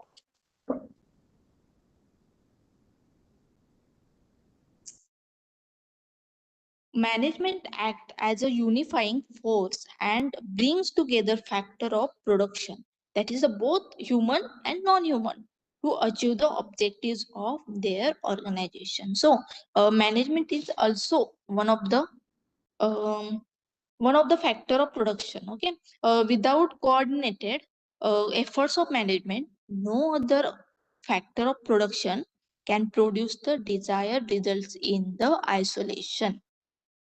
Management act as a unifying force and brings together factor of production, that is both human and non-human, to achieve the objectives of their organization. So management is also um, one of the factor of production. Okay, without coordinated efforts of management, no other factor of production can produce the desired results in the isolation.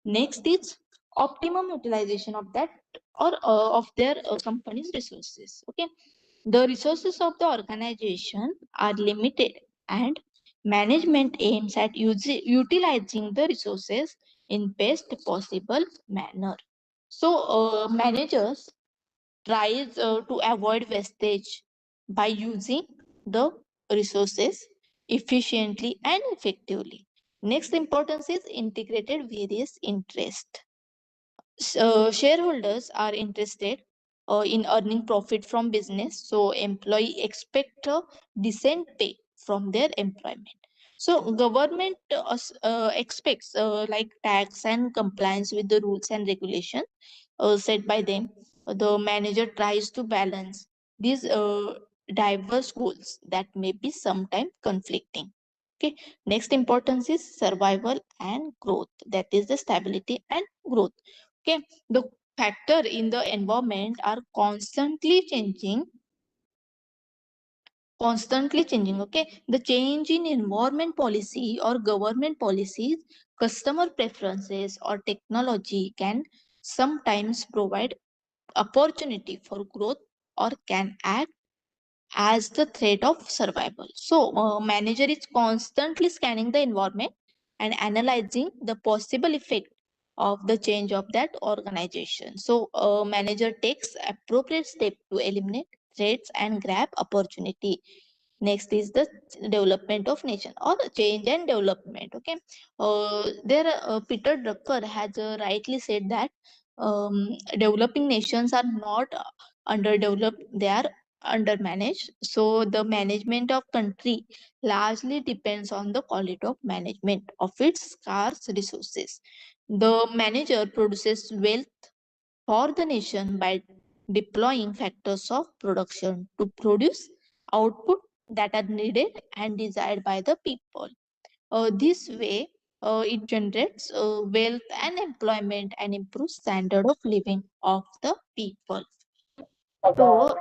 Next is optimum utilization of that or of their company's resources. Okay, the resources of the organization are limited and management aims at utilizing the resources in best possible manner. So managers tries to avoid wastage by using the resources efficiently and effectively. Next importance is integrated various interest. Shareholders are interested in earning profit from business, so employee expect a decent pay from their employment. So government expects like tax and compliance with the rules and regulations set by them. The manager tries to balance these diverse goals that may be sometimes conflicting. Okay. Next importance is survival and growth. That is the stability and growth. Okay. The factor in the environment are constantly changing. Okay. The change in environment policy or government policies, customer preferences, or technology can sometimes provide opportunity for growth or can act as the threat of survival. So, manager is constantly scanning the environment and analyzing the possible effect of the change of that organization. So, manager takes appropriate step to eliminate threats and grab opportunity. Next is the development of nation or change and development. Okay, Peter Drucker has rightly said that developing nations are not underdeveloped; they are undermanaged. So the management of country largely depends on the quality of management of its scarce resources. The manager produces wealth for the nation by deploying factors of production to produce output that are needed and desired by the people. This way, it generates wealth and employment and improves standard of living of the people. So,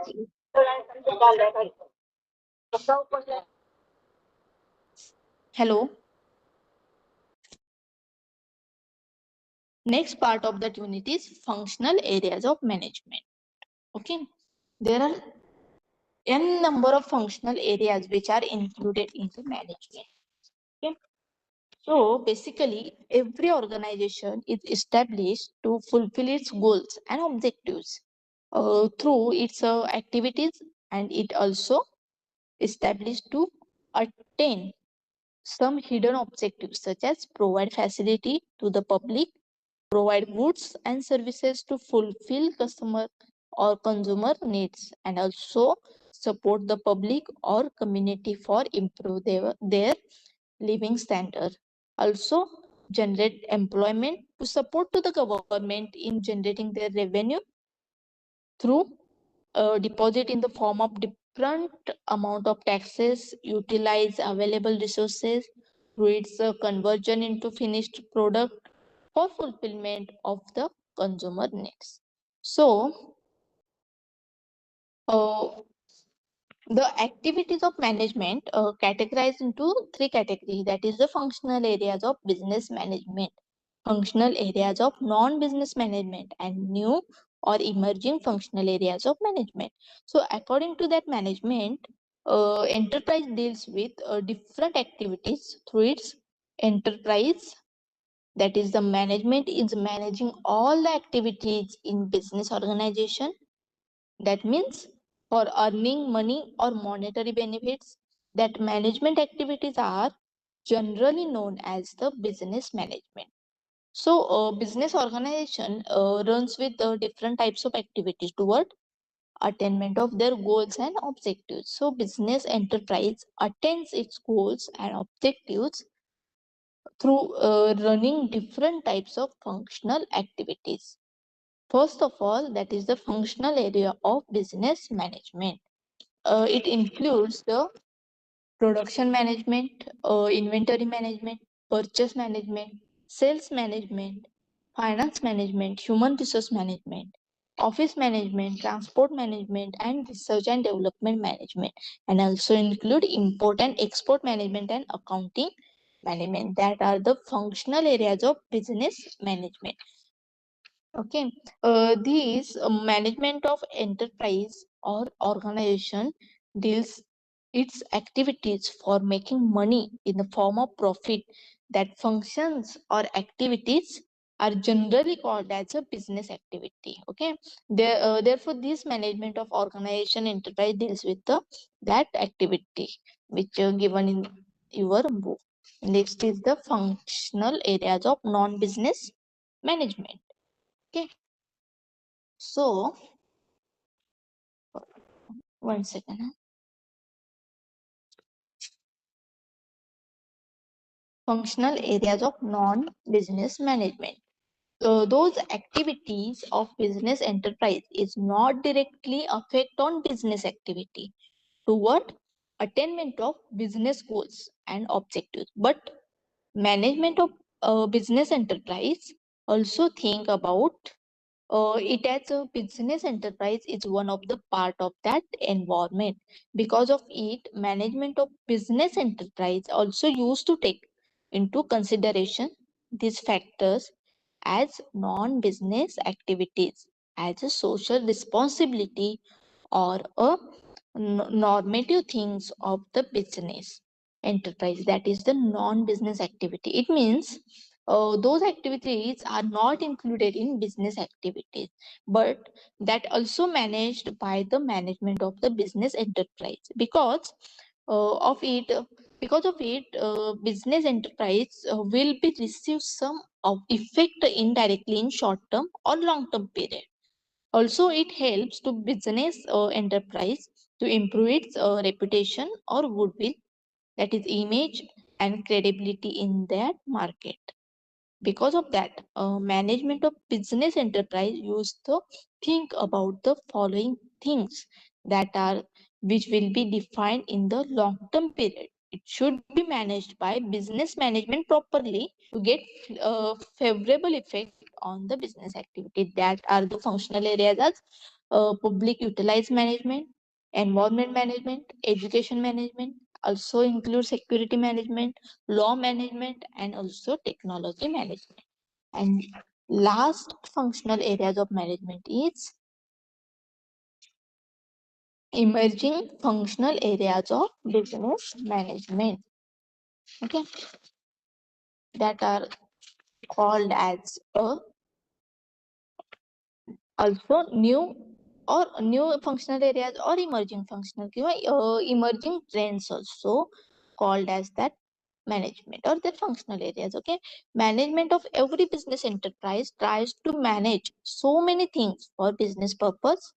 hello. Next part of that unit is functional areas of management. Okay, there are n number of functional areas which are included in the management. Okay, so basically every organization is established to fulfill its goals and objectives through its activities, and it also established to attain some hidden objectives such as provide facility to the public, provide goods and services to fulfill customer or consumer needs, and also support the public or community for improve their living standard. Also generate employment to support to the government in generating their revenue through deposit in the form of different amount of taxes, utilize available resources through its conversion into finished product for fulfillment of the consumer needs. So, the activities of management categorized into three categories, that is the functional areas of business management, functional areas of non-business management, and new or emerging functional areas of management. So according to that management, enterprise deals with different activities through its enterprise. That is, the management is managing all the activities in business organization. That means for earning money or monetary benefits, that management activities are generally known as the business management. So, business organization runs with different types of activities toward attainment of their goals and objectives. So, business enterprise attains its goals and objectives through running different types of functional activities. First of all, that is the functional area of business management. It includes the production management, inventory management, purchase management, sales management, finance management, human resource management, office management, transport management, and research and development management, and also include import and export management and accounting management. That are the functional areas of business management. Okay, these management of enterprise or organization deals its activities for making money in the form of profit that functions or activities are generally called as a business activity. Okay, therefore, this management of organization enterprise deals with that activity which given in your book. Next is the functional areas of non-business management. Okay, so 1 second. Functional areas of non-business management. Those activities of business enterprise is not directly affect on business activity toward attainment of business goals and objectives, but management of business enterprise also think about it as a business enterprise is one of the part of that environment. Because of it, management of business enterprise also used to take into consideration these factors as non-business activities, as a social responsibility or a normative things of the business enterprise, that is the non-business activity. It means those activities are not included in business activities, but that also managed by the management of the business enterprise. Of it because of it, business enterprise will be receive some of effect indirectly in short term or long term period. Also, it helps to business enterprise to improve its reputation or goodwill, that is image and credibility in that market. Because of that, management of business enterprise used to think about the following things that are which will be defined in the long term period. It should be managed by business management properly to get favorable effect on the business activity. That are the functional areas as public utilized management, environment management, education management, also include security management, law management, and also technology management. And last functional areas of management is emerging functional areas of business management. Okay, that are called as also new functional areas or emerging functional emerging trends also called as that management or the functional areas. Okay, management of every business enterprise tries to manage so many things for business purpose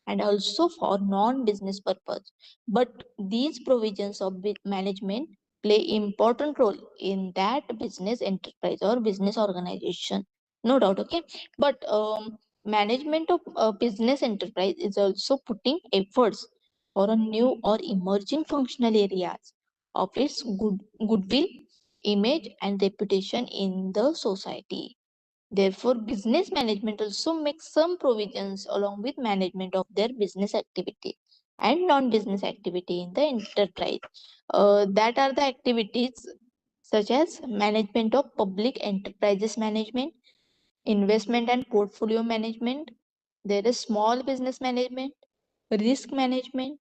and also for non-business purpose, but these provisions of management play important role in that business enterprise or business organization, no doubt. Okay, but management of business enterprise is also putting efforts for a new or emerging functional areas of its goodwill, image, and reputation in the society. Therefore, business management also makes some provisions along with management of their business activity and non-business activity in the enterprise. That are the activities such as management of public enterprises management, investment and portfolio management, there is small business management, risk management,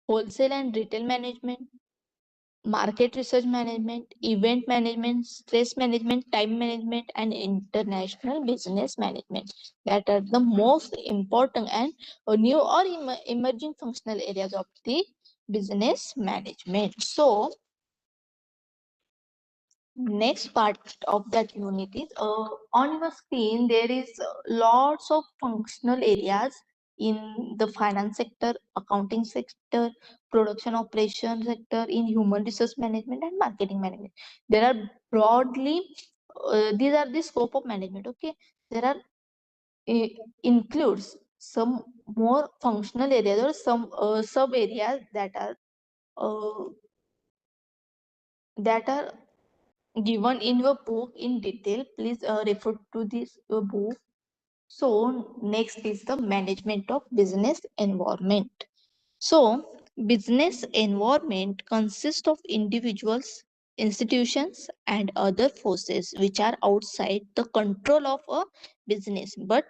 wholesale and retail management, market research management, event management, stress management, time management, and international business management. That are the most important and new or emerging functional areas of the business management. So, next part of that unit is on your screen there is lots of functional areas in the finance sector, accounting sector, production operation sector, in human resource management and marketing management. There are broadly these are the scope of management. Okay, there are includes some more functional areas or some sub areas that are given in your book in detail. Please refer to this book. So next is the management of business environment. So business environment consists of individuals, institutions, and other forces which are outside the control of a business, but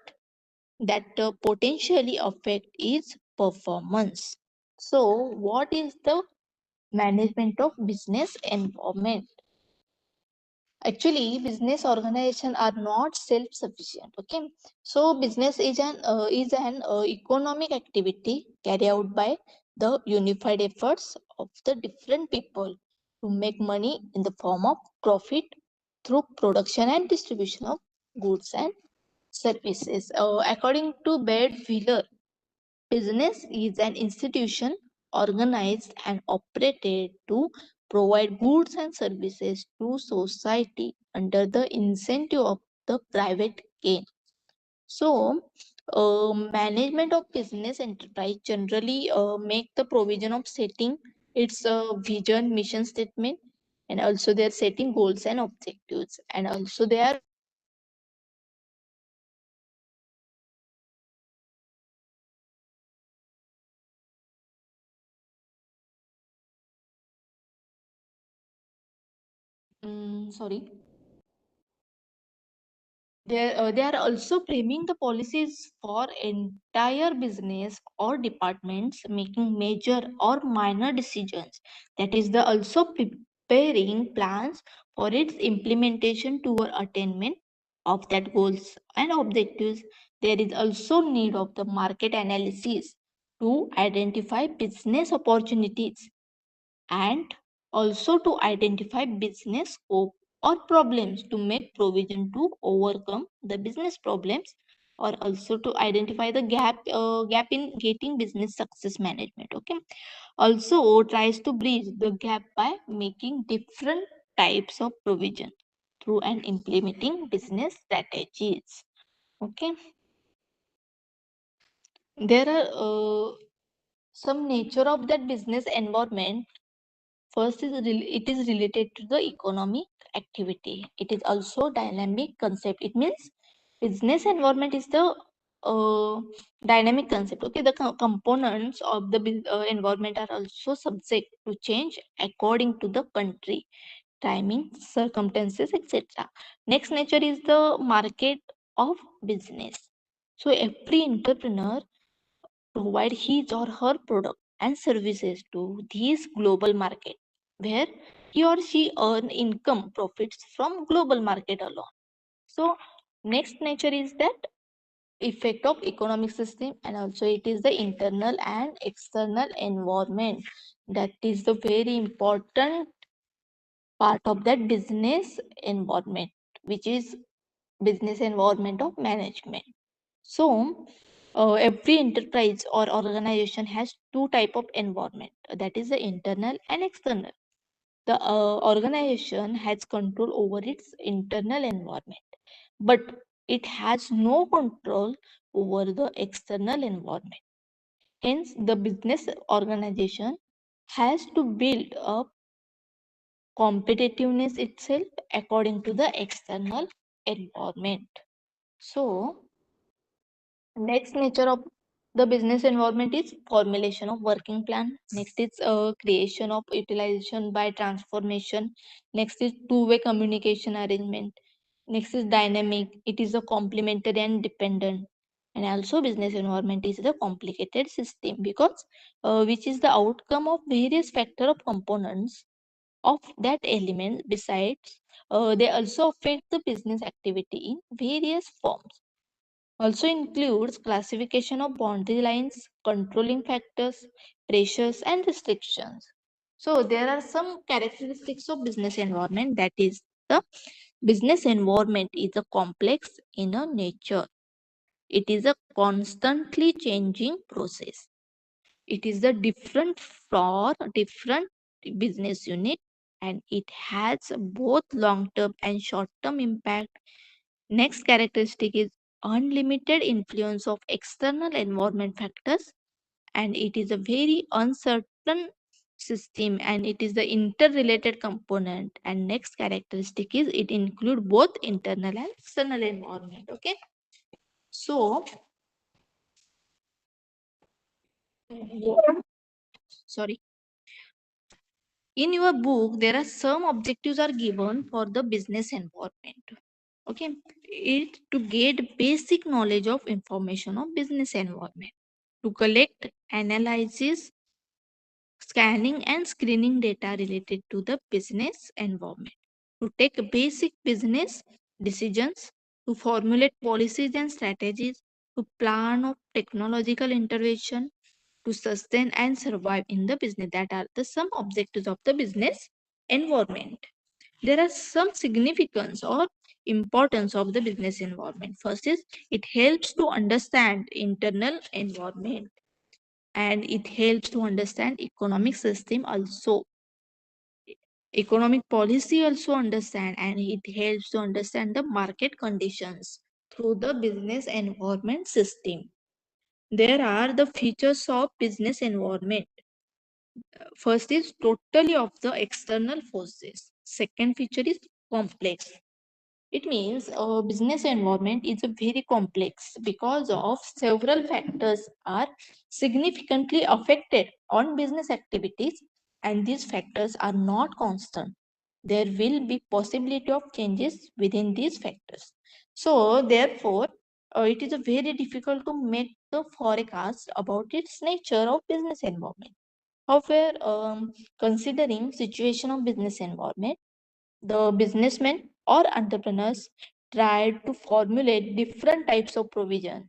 that potentially affect its performance. So what is the management of business environment? Actually, business organization are not self-sufficient. Okay, so business is an economic activity carried out by the unified efforts of the different people to make money in the form of profit through production and distribution of goods and services. According to Bed Wheeler, business is an institution organized and operated to provide goods and services to society under the incentive of the private gain. So, management of business enterprise generally make the provision of setting its vision, mission statement, and also they are setting goals and objectives, and also they are sorry. They are also framing the policies for entire business or departments making major or minor decisions. That is the also preparing plans for its implementation toward attainment of that goals and objectives. There is also need of the market analysis to identify business opportunities and also to identify business scope or problems to make provision to overcome the business problems, or also to identify the gap in getting business success management. Okay, also tries to bridge the gap by making different types of provision through and implementing business strategies. Okay, there are some nature of that business environment. First is it is related to the economic activity. It is also dynamic concept. It means business environment is the dynamic concept. Okay, the components of the environment are also subject to change according to the country, timing, circumstances, etc. Next nature is the market of business. So every entrepreneur provide his or her product and services to these global market where he or she earn income profits from global market alone. So next nature is that effect of economic system, and also it is the internal and external environment. That is the very important part of that business environment, which is business environment of management. So every enterprise or organization has two type of environment, that is the internal and external. The organization has control over its internal environment, but it has no control over the external environment. Hence the business organization has to build up competitiveness itself according to the external environment. So next nature of the business environment is formulation of working plan. Next is creation of utilization by transformation. Next is two-way communication arrangement. Next is dynamic. It is a complementary and dependent. And also business environment is the complicated system because which is the outcome of various factor of components of that element. Besides, they also affect the business activity in various forms. Also includes classification of boundary lines, controlling factors, pressures, and restrictions. So there are some characteristics of business environment. That is, the business environment is a complex in a nature. It is a constantly changing process. It is a different for different business unit, and it has both long-term and short-term impact. Next characteristic is unlimited influence of external environment factors, and it is a very uncertain system, and it is the interrelated component. And next characteristic is it include both internal and external environment. Okay, so sorry, in your book there are some objectives are given for the business environment. Okay, it to get basic knowledge of information of business environment, to collect, analysis, scanning and screening data related to the business environment, to take basic business decisions, to formulate policies and strategies, to plan of technological intervention, to sustain and survive in the business. That are the some objectives of the business environment. There are some significance or importance of the business environment. First is it helps to understand internal environment, and it helps to understand economic system also, economic policy also understand, and it helps to understand the market conditions through the business environment system. There are the features of business environment. First is totally of the external forces. Second feature is complex. It means a business environment is a very complex because of several factors are significantly affected on business activities, and these factors are not constant. There will be possibility of changes within these factors. So therefore, it is a very difficult to make the forecast about its nature of business environment. However, considering situation of business environment, the businessmen or entrepreneurs tried to formulate different types of provision,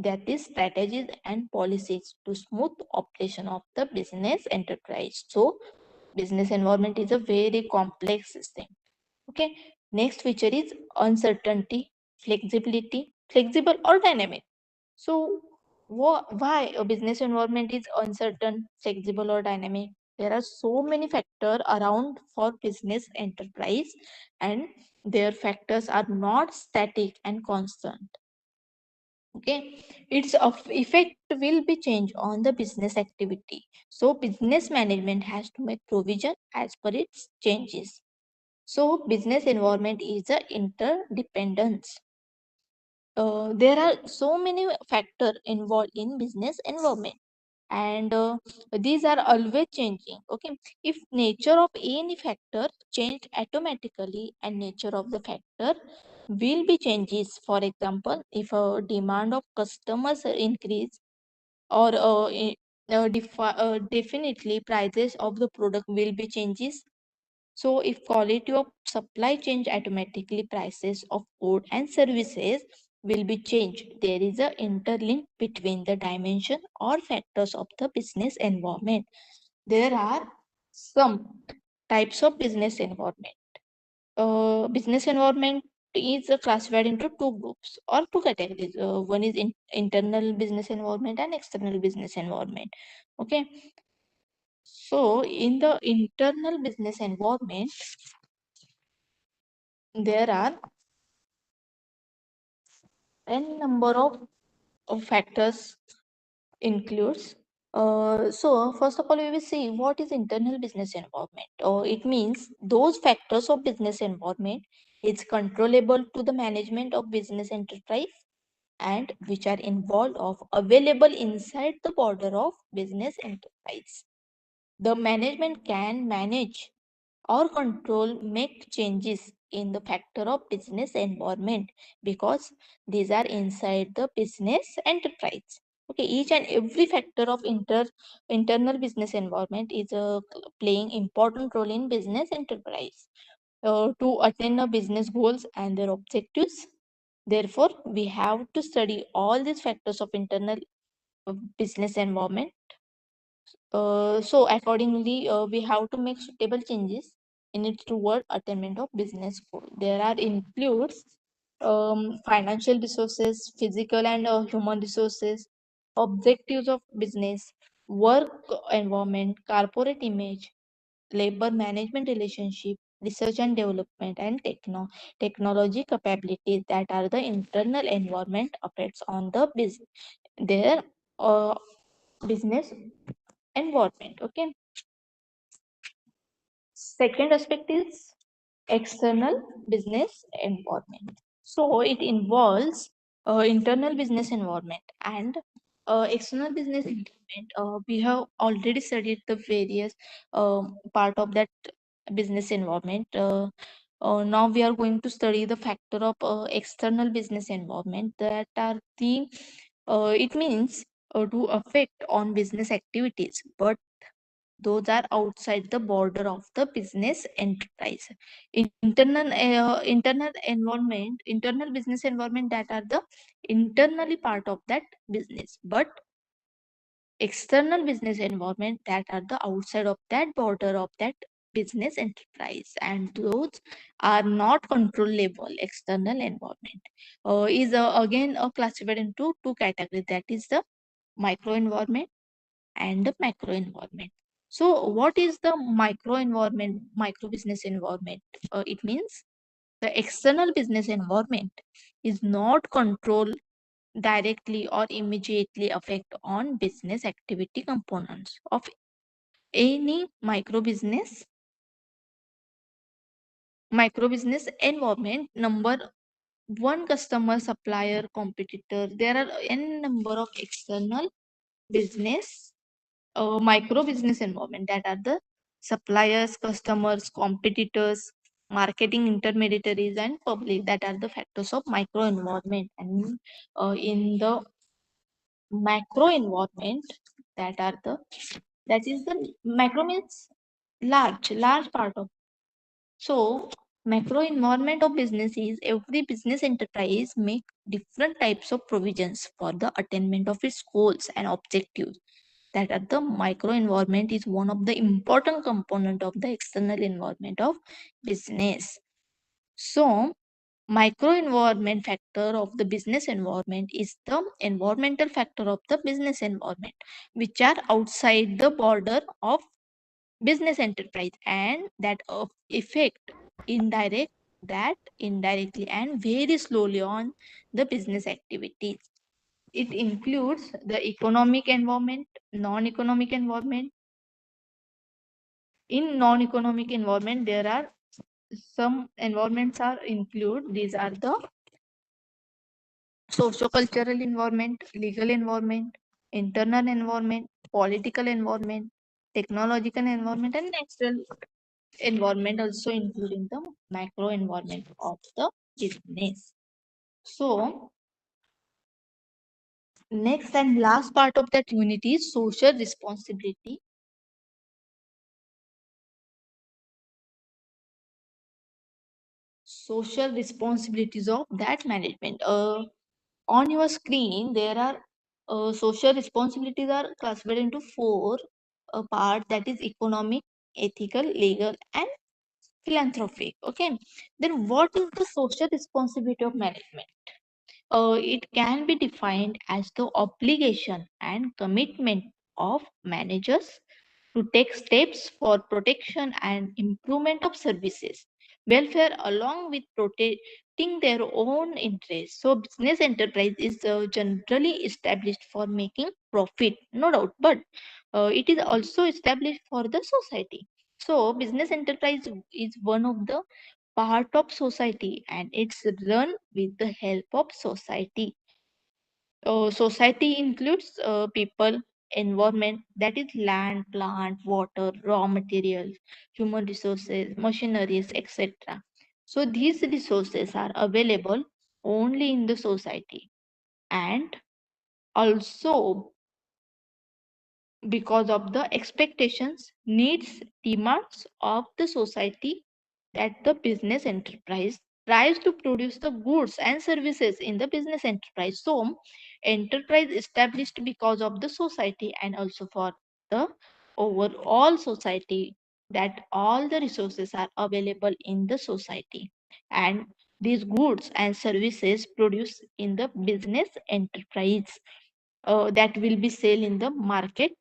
that is strategies and policies to smooth operation of the business enterprise. So business environment is a very complex system. Okay, next feature is uncertainty, flexible or dynamic. So why a business environment is uncertain, flexible or dynamic? There are so many factors around for business enterprise, and their factors are not static and constant. Okay, its effect will be changed on the business activity. So business management has to make provision as per its changes. So business environment is a interdependence. There are so many factors involved in business environment, and these are always changing. Okay, if nature of any factor changed automatically, and nature of the factor will be changes. For example, if a demand of customers increase, or definitely prices of the product will be changes. So if quality of supply change automatically, prices of goods and services will be changed. There is a interlink between the dimension or factors of the business environment. There are some types of business environment. Business environment is classified into two groups or two categories. One is internal business environment and external business environment. Okay. So in the internal business environment, there are n number of factors includes. So first of all, we will see what is internal business environment. It means those factors of business environment is controllable to the management of business enterprise, and which are involved of available inside the border of business enterprise. The management can manage or control make changes in the factor of business environment because these are inside the business enterprise. Okay, each and every factor of internal business environment is playing important role in business enterprise to attain the business goals and their objectives. Therefore, we have to study all these factors of internal business environment. So accordingly, we have to make suitable changes in it toward attainment of business goal. There are includes financial resources, physical and human resources, objectives of business, work environment, corporate image, labor management relationship, research and development, and technology capabilities. That are the internal environment affects on the business, their uh, business environment. Okay. Second aspect is external business environment. So it involves internal business environment and external business environment. We have already studied the various part of that business environment. Now we are going to study the factor of external business environment, that are the it means to affect on business activities, but those are outside the border of the business enterprise. Internal business environment, that are the internally part of that business, but external business environment, that are the outside of that border of that business enterprise, and those are not controllable external environment. Is again classified into two categories, that is the micro environment and the macro environment. So what is the micro environment, micro business environment? It means the external business environment is not controlled directly or immediately affect on business activity components of any micro business environment. Number one, customer, supplier, competitor. There are n number of external business micro business environment, that are the suppliers, customers, competitors, marketing intermediaries, and public, that are the factors of micro environment. And in the macro environment, that is the macro means large part of. So macro environment of business is every business enterprise make different types of provisions for the attainment of its goals and objectives. That are the micro environment is one of the important component of the external environment of business. So micro environment factor of the business environment is the environmental factor of the business environment, which are outside the border of business enterprise, and that affect indirect that indirectly and very slowly on the business activities. It includes the economic environment, non-economic environment. In non-economic environment, there are some environments are include. These are the socio-cultural environment, legal environment, internal environment, political environment, technological environment, and natural environment, also including the macro environment of the business. So next and last part of that unit is social responsibility. Social responsibilities of that management. On your screen, there are social responsibilities are classified into four parts, that is economic, ethical, legal, and philanthropic. Okay, then what is the social responsibility of management? It can be defined as the obligation and commitment of managers to take steps for protection and improvement of services, welfare, along with protecting their own interests. So, business enterprise is generally established for making profit, no doubt, but it is also established for the society. So, business enterprise is one of the part of society, and it's run with the help of society. Society includes people, environment, that is land, plant, water, raw materials, human resources, machineries, etc. So these resources are available only in the society, and also because of the expectations, needs, demands of the society, that the business enterprise tries to produce the goods and services in the business enterprise. So, enterprise established because of the society and also for the overall society, that all the resources are available in the society, and these goods and services produced in the business enterprise that will be sale in the market,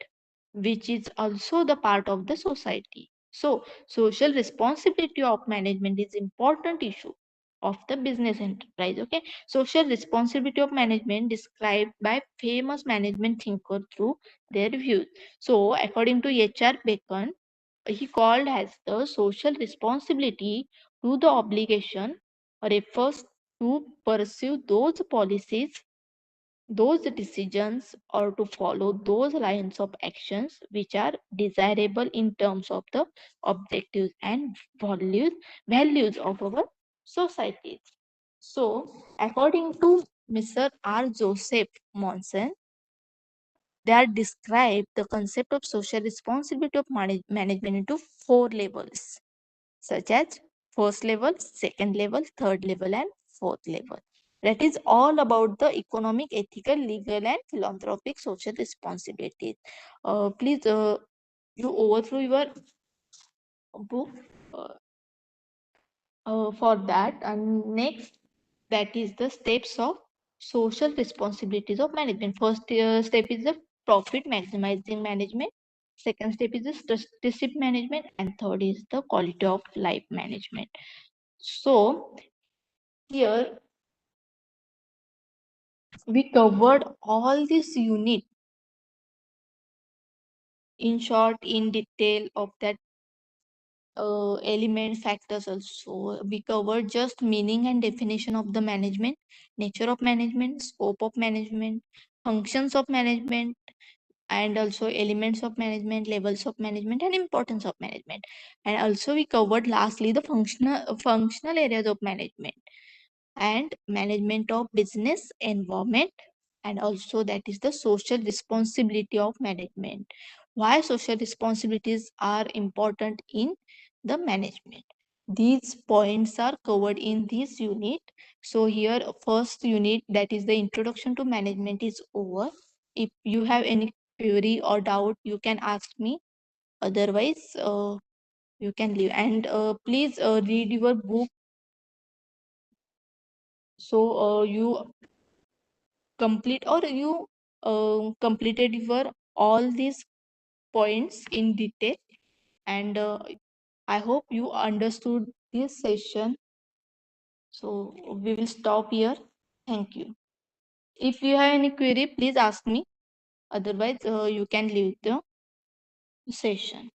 which is also the part of the society. So social responsibility of management is important issue of the business enterprise. Okay, social responsibility of management described by famous management thinker through their views. So according to HR Bacon, he called as the social responsibility to the obligation refers to pursue those policies, those decisions, or to follow those lines of actions which are desirable in terms of the objectives and values of our societies. So according to Mr. R. Joseph Monson, they are described the concept of social responsibility of management into 4 levels, such as first level, second level, third level, and fourth level. That is all about the economic, ethical, legal, and philanthropic social responsibilities. Please, you overthrow your book for that. And next, that is the steps of social responsibilities of management. First step is the profit maximizing management. Second step is the stewardship management, and third is the quality of life management. So here we covered all this unit in short, in detail of that element factors also. We covered just meaning and definition of the management, nature of management, scope of management, functions of management, and also elements of management, levels of management, and importance of management. And also we covered lastly the functional areas of management and management of business environment, and also that is the social responsibility of management. Why social responsibilities are important in the management. These points are covered in this unit. So here first unit, that is the introduction to management, is over. If you have any query or doubt, you can ask me. Otherwise, you can leave. And please read your book. So you complete, or you completed your all these points in detail. And I hope you understood this session. So we will stop here. Thank you. If you have any query, please ask me. Otherwise, you can leave the session.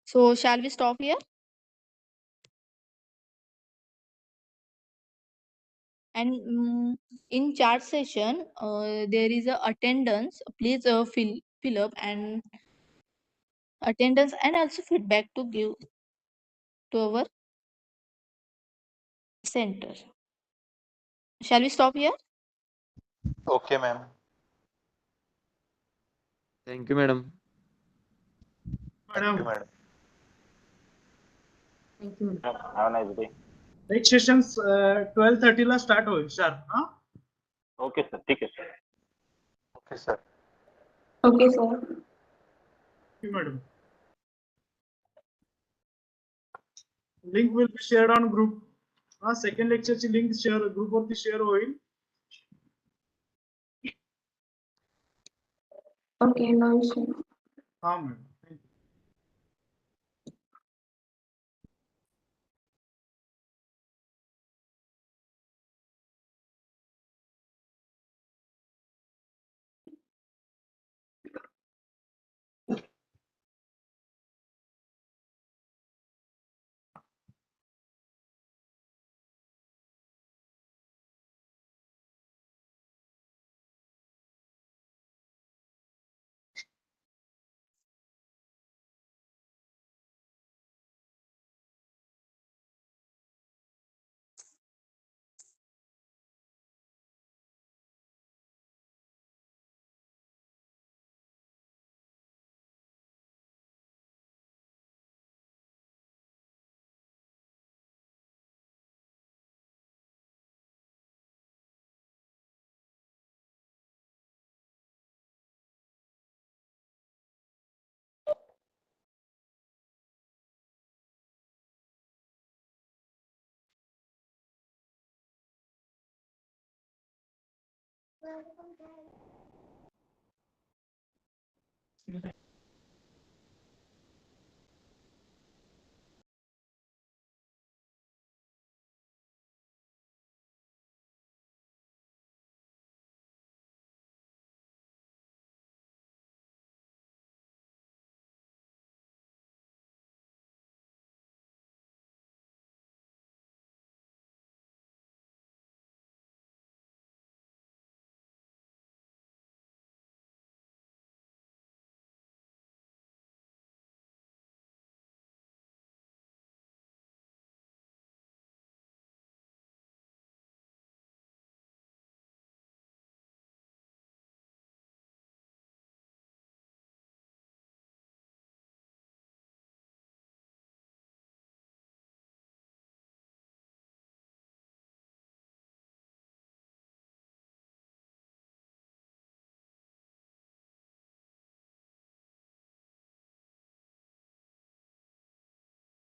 So shall we stop here? And in chat session, there is a attendance. Please fill up and attendance, and also feedback to give to our center. Shall we stop here? Okay, ma'am. Thank you, madam. Thank you, madam. madam. Have a nice day. Next session 12:30 ला start होईल sharp. हा okay sir, ठीक आहे sir. Okay, sir. Okay, sir. Madam. Link will be shared on group. हा second लेक्चरची link share group वरती share होईल. Okay, no issue. हा मॅडम.